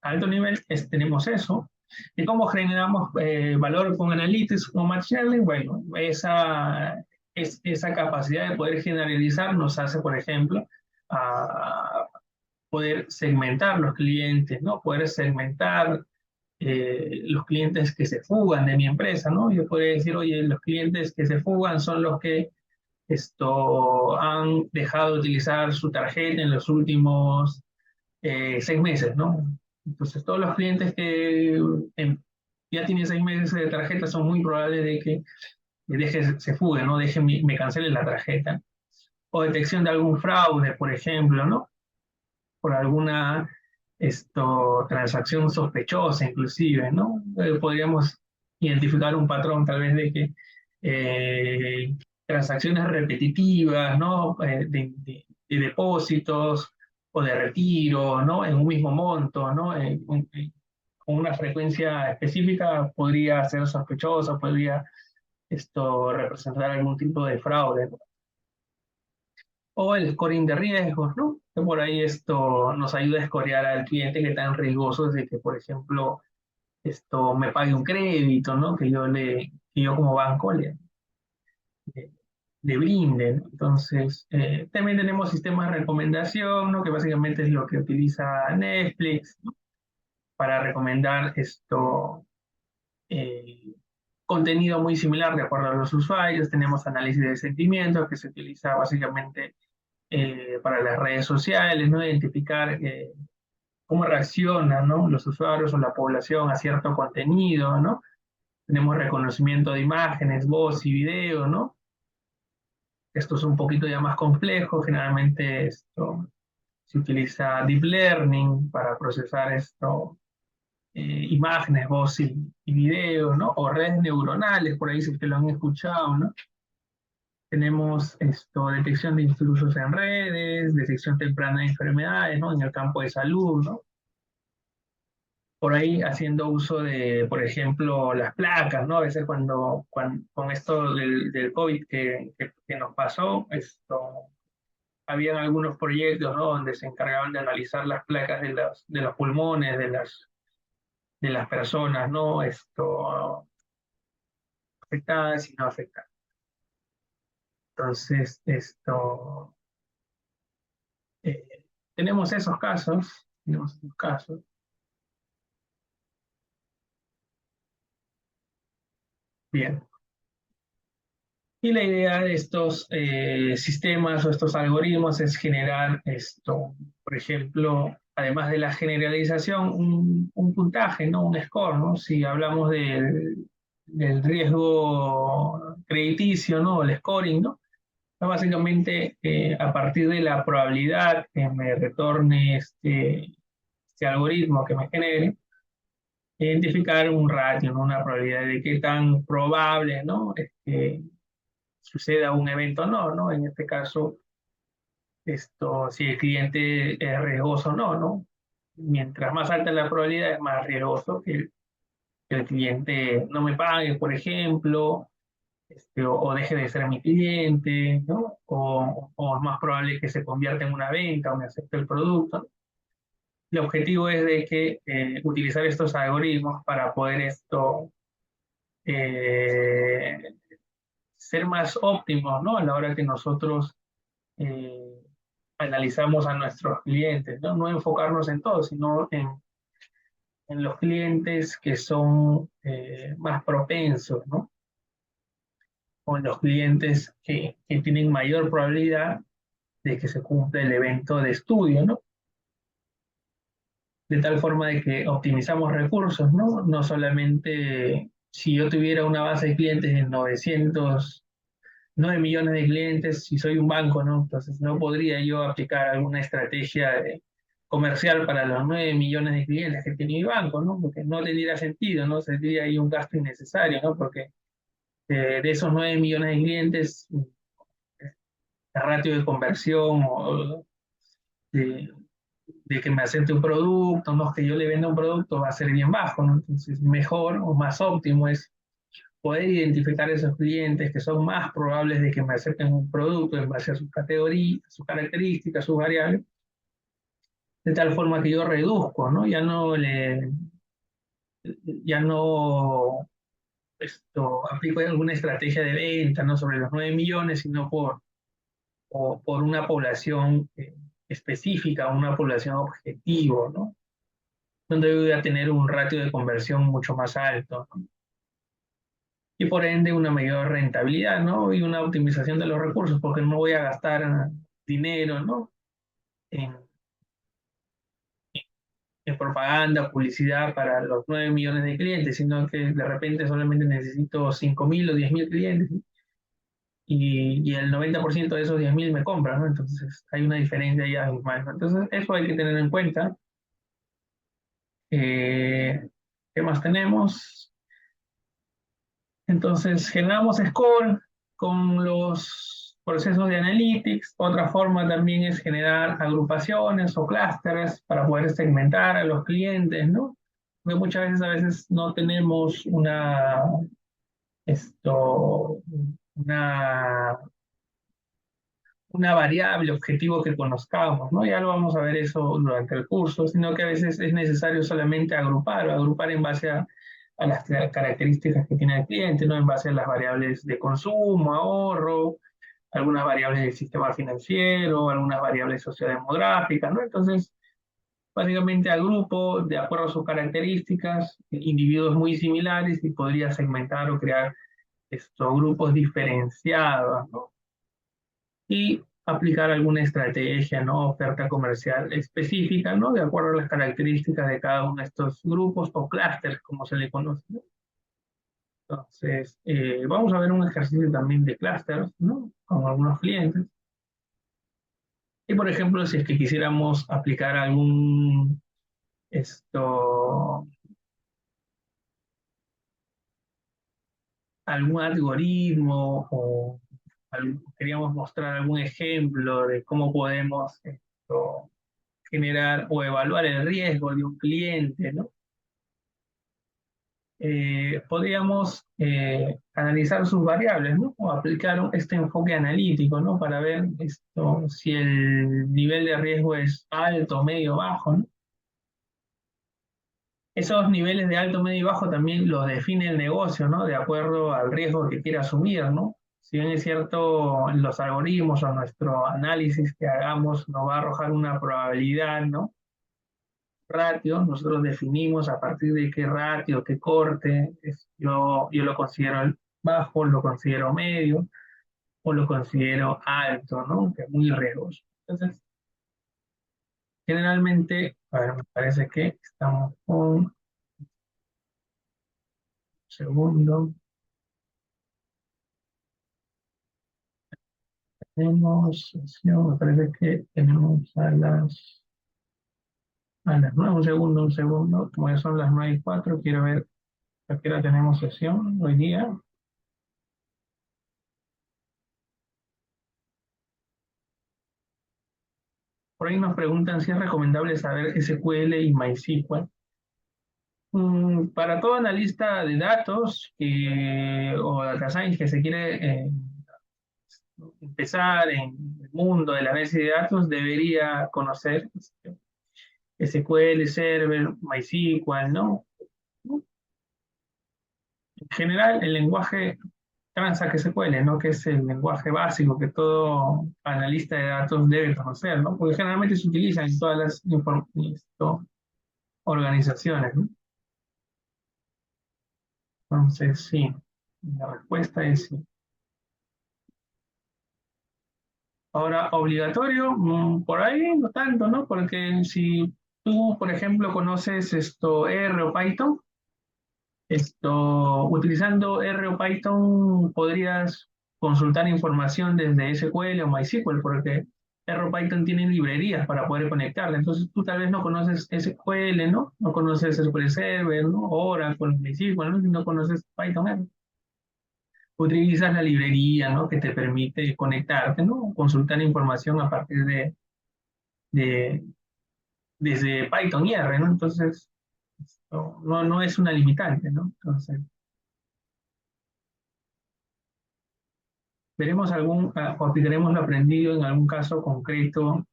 a alto nivel tenemos eso. ¿Y cómo generamos valor con Analytics o Machine Learning? Bueno, esa capacidad de poder generalizar nos hace, por ejemplo, a poder segmentar los clientes, ¿no? Poder segmentar los clientes que se fugan de mi empresa, ¿no? Yo podría decir, oye, los clientes que se fugan son los que han dejado de utilizar su tarjeta en los últimos 6 meses, ¿no? Entonces, todos los clientes que ya tienen 6 meses de tarjeta son muy probables de que se fuguen, ¿no? Me cancelen la tarjeta. O detección de algún fraude, por ejemplo, ¿no? Por alguna transacción sospechosa, inclusive, ¿no? Podríamos identificar un patrón tal vez de que transacciones repetitivas, ¿no? De depósitos o de retiro, ¿no? En un mismo monto, ¿no? Con una frecuencia específica podría ser sospechoso, podría representar algún tipo de fraude, ¿no? O el scoring de riesgos, ¿no? Que por ahí esto nos ayuda a escorear al cliente que tan riesgoso es de que, por ejemplo, me pague un crédito, ¿no? Que yo como banco le, le brinde, ¿no? Entonces, también tenemos sistemas de recomendación, ¿no? Que básicamente es lo que utiliza Netflix, ¿no? Para recomendar eh, contenido muy similar de acuerdo a los usuarios. Tenemos análisis de sentimientos que se utiliza básicamente para las redes sociales, ¿no? Identificar cómo reaccionan, ¿no? Los usuarios o la población a cierto contenido, ¿no? Tenemos reconocimiento de imágenes, voz y video, ¿no? Esto es un poquito ya más complejo. Generalmente se utiliza Deep Learning para procesar imágenes, voz y video, ¿no? O redes neuronales, por ahí sí que lo han escuchado, ¿no? Tenemos detección de intrusos en redes, detección temprana de enfermedades, ¿no? En el campo de salud, ¿no? Por ahí haciendo uso de, por ejemplo, las placas, ¿no? A veces con esto del COVID que nos pasó, habían algunos proyectos, ¿no? Donde se encargaban de analizar las placas de los pulmones de las personas, ¿no? Afectadas y no afectadas. Entonces, eh, tenemos esos casos, tenemos esos casos. Bien. Y la idea de estos sistemas o estos algoritmos es generar por ejemplo, además de la generalización, un puntaje, ¿no? Un score, ¿no? Si hablamos del riesgo crediticio, ¿no? El scoring, ¿no? Básicamente, a partir de la probabilidad que me retorne este algoritmo que me genere, identificar un ratio, ¿no? Una probabilidad de qué tan probable, ¿no? Suceda un evento o no, ¿no? En este caso, si el cliente es riesgoso o no, ¿no? Mientras más alta la probabilidad, es más riesgoso que el cliente no me pague, por ejemplo, o deje de ser mi cliente, ¿no? O es más probable que se convierta en una venta o me acepte el producto. El objetivo es de que utilizar estos algoritmos para poder eh, ser más óptimos, ¿no? A la hora que nosotros eh, analizamos a nuestros clientes, ¿no? No enfocarnos en todo, sino en los clientes que son más propensos, ¿no? O en los clientes que tienen mayor probabilidad de que se cumpla el evento de estudio, ¿no? De tal forma de que optimizamos recursos, ¿no? No solamente si yo tuviera una base de clientes en 900 9 millones de clientes si soy un banco, ¿no? Entonces no podría yo aplicar alguna estrategia comercial para los 9 millones de clientes que tiene mi banco, ¿no? Porque no tendría sentido, ¿no? Sería ahí un gasto innecesario, ¿no? Porque de esos 9 millones de clientes, el ratio de conversión o de, de que me acepte un producto, no es que yo le venda un producto, va a ser bien bajo, ¿no? Entonces, mejor o más óptimo es poder identificar esos clientes que son más probables de que me acepten un producto en base a sus categorías, sus características, sus variables, de tal forma que yo reduzco, ¿no? Ya no aplico alguna estrategia de venta, ¿no? Sobre los 9 millones, sino por una población específica, una población objetivo, ¿no? Donde voy a tener un ratio de conversión mucho más alto, ¿no? Y por ende una mayor rentabilidad, ¿no? Y una optimización de los recursos, porque no voy a gastar dinero, ¿no? En, en propaganda, publicidad para los 9 millones de clientes, sino que de repente solamente necesito 5.000 o 10.000 clientes, ¿no? Y el 90% de esos 10.000 me compran, ¿no? Entonces hay una diferencia ya abismal, ¿no? Entonces eso hay que tener en cuenta. ¿Qué más tenemos? Entonces, generamos score con los procesos de analytics. Otra forma también es generar agrupaciones o clústeres para poder segmentar a los clientes, ¿no? Porque muchas veces no tenemos esto, una, una variable objetivo que conozcamos, ¿no? Ya lo vamos a ver eso durante el curso, sino que a veces es necesario solamente agrupar o agrupar en base a las características que tiene el cliente, ¿no? En base a las variables de consumo, ahorro, algunas variables del sistema financiero, algunas variables sociodemográficas, ¿no? Entonces, básicamente agrupo de acuerdo a sus características, individuos muy similares y podría segmentar o crear estos grupos diferenciados, ¿no? Y aplicar alguna estrategia, ¿no? Oferta comercial específica, ¿no? De acuerdo a las características de cada uno de estos grupos o clústeres, como se le conoce, ¿no? Entonces, vamos a ver un ejercicio también de clústeres, ¿no? Con algunos clientes. Y, por ejemplo, si es que quisiéramos aplicar esto, algún algoritmo o queríamos mostrar algún ejemplo de cómo podemos generar o evaluar el riesgo de un cliente, ¿no? Podríamos analizar sus variables, ¿no? O aplicar este enfoque analítico, ¿no? Para ver si el nivel de riesgo es alto, medio, bajo, ¿no? Esos niveles de alto, medio y bajo también los define el negocio, ¿no? De acuerdo al riesgo que quiera asumir, ¿no? Si bien es cierto, los algoritmos o nuestro análisis que hagamos nos va a arrojar una probabilidad, ¿no? Ratio, nosotros definimos a partir de qué ratio, qué corte, yo lo considero bajo, lo considero medio o lo considero alto, ¿no? Que es muy riesgoso. Entonces, generalmente, a ver, me parece que estamos con un segundo. Tenemos sesión, me parece que tenemos a las 9, un segundo, como ya son las 9:04, quiero ver a qué hora tenemos sesión hoy día. Por ahí nos preguntan si es recomendable saber SQL y MySQL. Para todo analista de datos o data science que se quiere empezar en el mundo del análisis de datos, debería conocer SQL Server, MySQL, ¿no? En general, el lenguaje Transact SQL, ¿no? Que es el lenguaje básico que todo analista de datos debe conocer, ¿no? Porque generalmente se utiliza en todas las organizaciones, ¿no? Entonces, sí, la respuesta es sí. Ahora, obligatorio, por ahí no tanto, ¿no? Porque si tú, por ejemplo, conoces R o Python, utilizando R o Python podrías consultar información desde SQL o MySQL, porque RPython tiene librerías para poder conectarla. Entonces tú tal vez no conoces SQL, ¿no? No conoces SQL Server, ¿no? Oracle, MySQL, ¿no? No conoces Python R. Utilizas la librería, ¿no? Que te permite conectarte, ¿no? Consultar información a partir de desde Python y R, ¿no? Entonces, no es una limitante, ¿no? Entonces, veremos o aplicaremos lo aprendido en algún caso concreto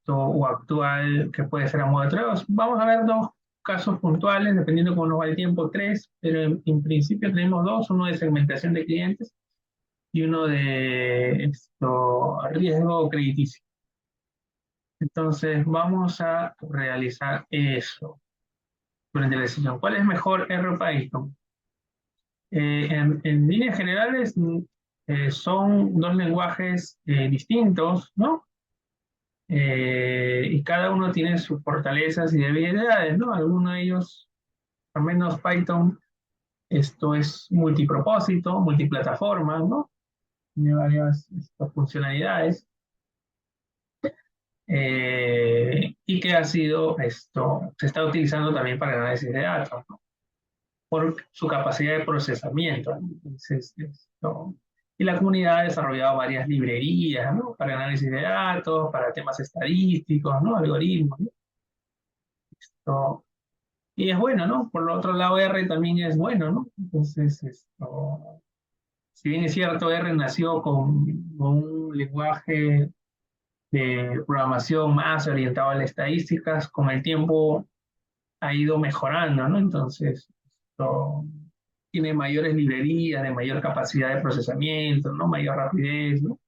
o actual que puede ser a modo de pruebas. Vamos a ver dos casos puntuales, dependiendo cómo nos va el tiempo, tres, pero en principio tenemos dos, uno de segmentación de clientes y uno de riesgo crediticio. Entonces, vamos a realizar eso durante la sesión. ¿Cuál es mejor, R o Python? En líneas generales, son dos lenguajes distintos, ¿no? Y cada uno tiene sus fortalezas y debilidades, ¿no? Algunos de ellos, al menos Python, esto es multipropósito, multiplataforma, ¿no? Tiene varias funcionalidades. Y que se está utilizando también para el análisis de datos, ¿no? Por su capacidad de procesamiento. Entonces, y la comunidad ha desarrollado varias librerías, ¿no? Para análisis de datos, para temas estadísticos, ¿no? Algoritmos, ¿no? Y es bueno, ¿no? Por lo otro lado, R también es bueno, ¿no? Entonces, si bien es cierto, R nació con un lenguaje de programación más orientado a las estadísticas, con el tiempo ha ido mejorando, ¿no? Entonces, tiene mayores librerías, de mayor capacidad de procesamiento, ¿no? Mayor rapidez, ¿no?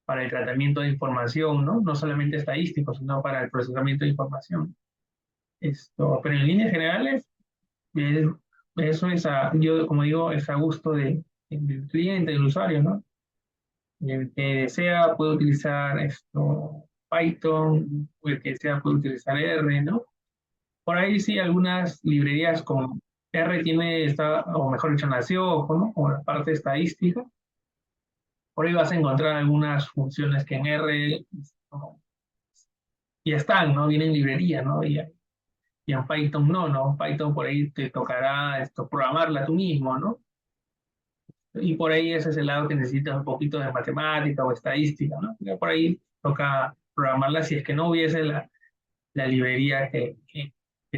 Para el tratamiento de información, ¿no? No solamente estadístico, sino para el procesamiento de información. Pero en líneas generales, eh, eso es, yo como digo, es a gusto del cliente, del usuario, ¿no? El que desea puede utilizar Python, el que desea puede utilizar R, ¿no? Por ahí sí, algunas librerías como R o mejor dicho, nació, ¿no? Como la parte estadística. Por ahí vas a encontrar algunas funciones que en R ¿no? Ya están, ¿no? Vienen en librería, ¿no? Y en Python no. Python por ahí te tocará programarla tú mismo, ¿no? Y por ahí ese es el lado que necesitas un poquito de matemática o estadística, ¿no? Ya por ahí toca programarla si es que no hubiese la librería que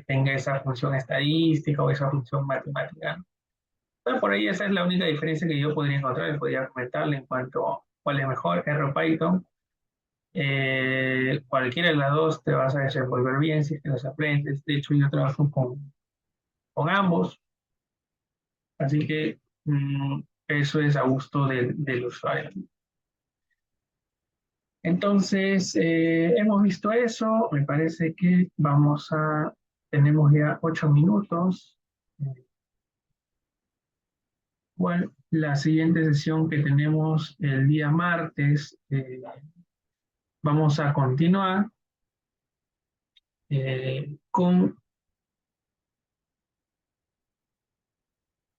tenga esa función estadística o esa función matemática, ¿no? Bueno, por ahí esa es la única diferencia que yo podría encontrar, podría comentarle en cuanto a cuál es mejor, R o Python. Cualquiera de las dos te vas a desenvolver bien si es que los aprendes. De hecho, yo trabajo con ambos, así que eso es a gusto del usuario. Entonces, hemos visto eso, me parece que tenemos ya 8 minutos. Bueno, la siguiente sesión que tenemos el día martes, vamos a continuar con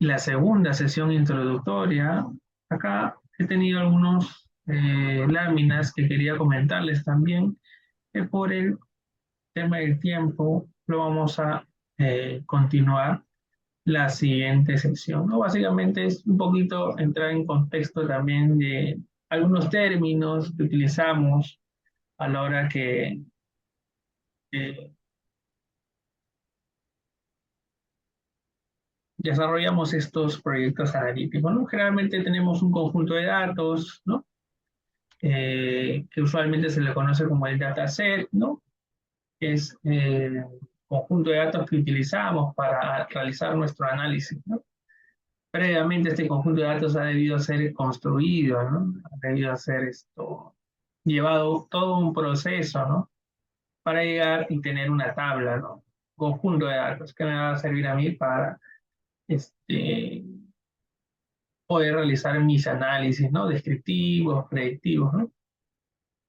la segunda sesión introductoria. Acá he tenido algunos láminas que quería comentarles también, que por el tema del tiempo lo vamos a continuar la siguiente sección, ¿no? Básicamente es un poquito entrar en contexto también de algunos términos que utilizamos a la hora que desarrollamos estos proyectos analíticos, ¿no? Generalmente tenemos un conjunto de datos, ¿no? Que usualmente se le conoce como el dataset, ¿no? Que es el conjunto de datos que utilizamos para realizar nuestro análisis, ¿no? Previamente este conjunto de datos ha debido ser construido, ¿no? Ha debido ser llevado todo un proceso, ¿no? Para llegar y tener una tabla, ¿no? Conjunto de datos que me va a servir a mí para poder realizar mis análisis, ¿no? Descriptivos, predictivos, ¿no?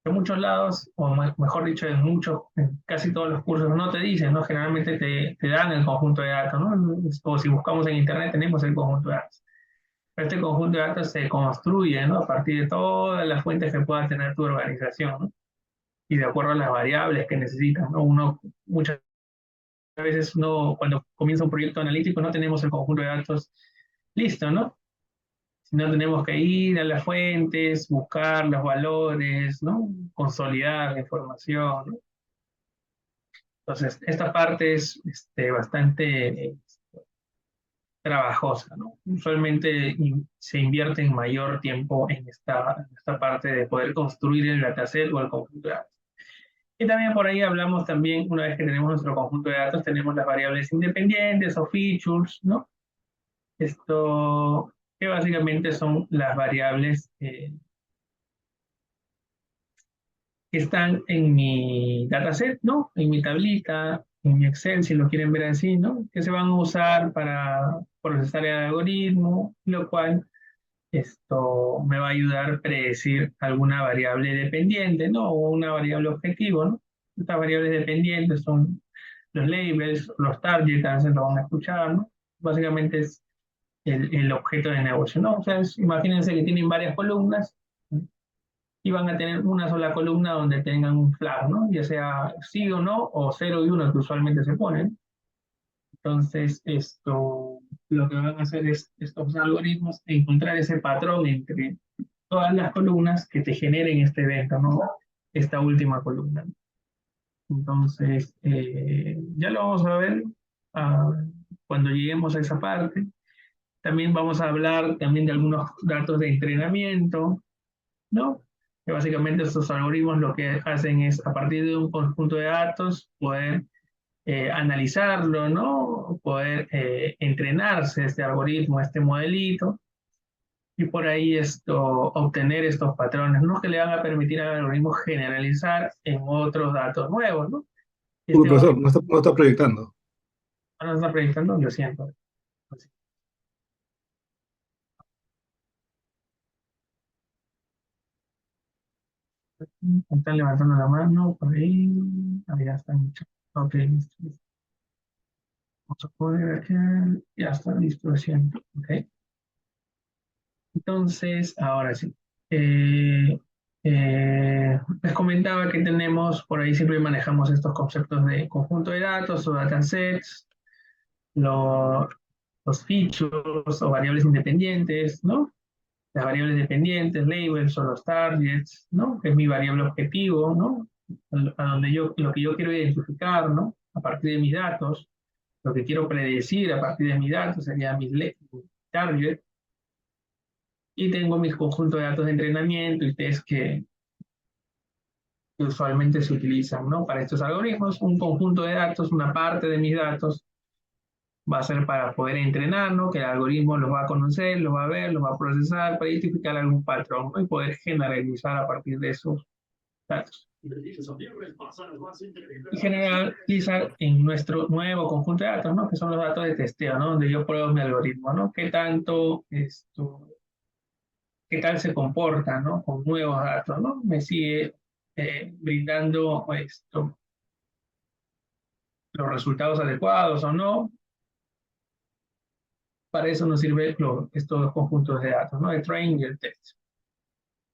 En muchos lados, o mejor dicho, en casi todos los cursos no te dicen, ¿no? Generalmente te dan el conjunto de datos, ¿no? O si buscamos en internet tenemos el conjunto de datos. Pero este conjunto de datos se construye, ¿no? A partir de todas las fuentes que pueda tener tu organización, ¿no? Y de acuerdo a las variables que necesitan, ¿no? Muchas veces cuando comienza un proyecto analítico no tenemos el conjunto de datos listo, ¿no? Sino tenemos que ir a las fuentes, buscar los valores, ¿no? Consolidar la información, ¿no? Entonces, esta parte es bastante trabajosa, ¿no? Usualmente se invierte en mayor tiempo en esta parte de poder construir el dataset o el conjunto de datos. Y también por ahí hablamos también, una vez que tenemos nuestro conjunto de datos, tenemos las variables independientes o features, ¿no? Esto que básicamente son las variables que están en mi dataset, ¿no? En mi tablita, en mi Excel, si lo quieren ver así, ¿no? Que se van a usar para procesar el algoritmo, lo cual esto me va a ayudar a predecir alguna variable dependiente, ¿no? O una variable objetivo, ¿no? Estas variables dependientes son los labels, los targets, a veces lo van a escuchar, ¿no? Básicamente es el objeto de negocio, ¿no? O sea, imagínense que tienen varias columnas y van a tener una sola columna donde tengan un flag, ¿no? Ya sea sí o no, o 0 y 1 que usualmente se ponen. Entonces, lo que van a hacer es estos algoritmos encontrar ese patrón entre todas las columnas que te generen este evento, ¿no? Esta última columna. Entonces, ya lo vamos a ver cuando lleguemos a esa parte. También vamos a hablar también de algunos datos de entrenamiento, ¿no? Que básicamente estos algoritmos lo que hacen es, a partir de un conjunto de datos, poder analizarlo, ¿no? Poder entrenarse este algoritmo, este modelito, y por ahí obtener estos patrones, ¿no? Que le van a permitir al algoritmo generalizar en otros datos nuevos, ¿no? Uy, profesor, no está proyectando. No está proyectando, lo siento. Están levantando la mano por ahí. Ahí ya están. Ok, listo. Vamos a poder aquí. Ya está listo, lo siento. Ok. Entonces, ahora sí. Les comentaba que tenemos, por ahí siempre manejamos estos conceptos de conjunto de datos o datasets, los features o variables independientes, ¿no? Las variables dependientes, labels o los targets, ¿no? Que es mi variable objetivo, ¿no? A donde lo que yo quiero identificar, ¿no? A partir de mis datos, lo que quiero predecir a partir de mis datos sería mi target. Y tengo mis conjuntos de datos de entrenamiento y test que usualmente se utilizan, ¿no? Para estos algoritmos, un conjunto de datos, una parte de mis datos, va a ser para poder entrenar, ¿no? Que el algoritmo los va a conocer, los va a ver, los va a procesar para identificar algún patrón, ¿no? Y poder generalizar a partir de esos datos. Y generalizar en nuestro nuevo conjunto de datos, ¿no? Que son los datos de testeo, ¿no? Donde yo pruebo mi algoritmo, ¿no? ¿Qué tal se comporta, ¿no? Con nuevos datos, ¿no? Me sigue brindando los resultados adecuados o no. Para eso nos sirven estos conjuntos de datos, ¿no? El train y el test.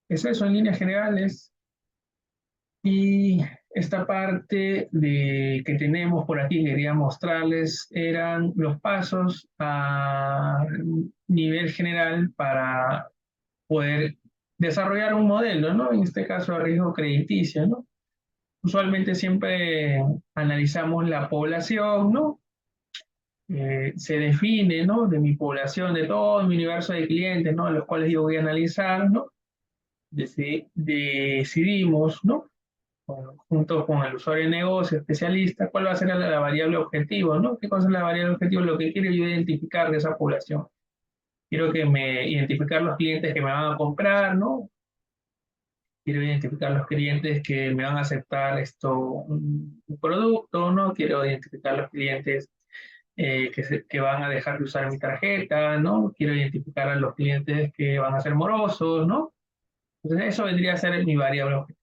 Es eso en líneas generales. Y esta parte que tenemos por aquí, quería mostrarles, eran los pasos a nivel general para poder desarrollar un modelo, ¿no? En este caso, de riesgo crediticio, ¿no? Usualmente siempre analizamos la población, ¿no? Se define, ¿no? De mi población, de todo mi universo de clientes, ¿no? A los cuales yo voy a analizar, ¿no? Decidimos, ¿no? Junto con el usuario de negocio, especialista, cuál va a ser la variable objetivo, ¿no? ¿Qué cosa es la variable objetivo? Lo que quiero yo identificar de esa población. Quiero identificar los clientes que me van a comprar, ¿no? Quiero identificar los clientes que me van a aceptar un producto, ¿no? Quiero identificar los clientes que van a dejar de usar mi tarjeta, ¿no? Quiero identificar a los clientes que van a ser morosos, ¿no? Entonces eso vendría a ser mi variable objetivo.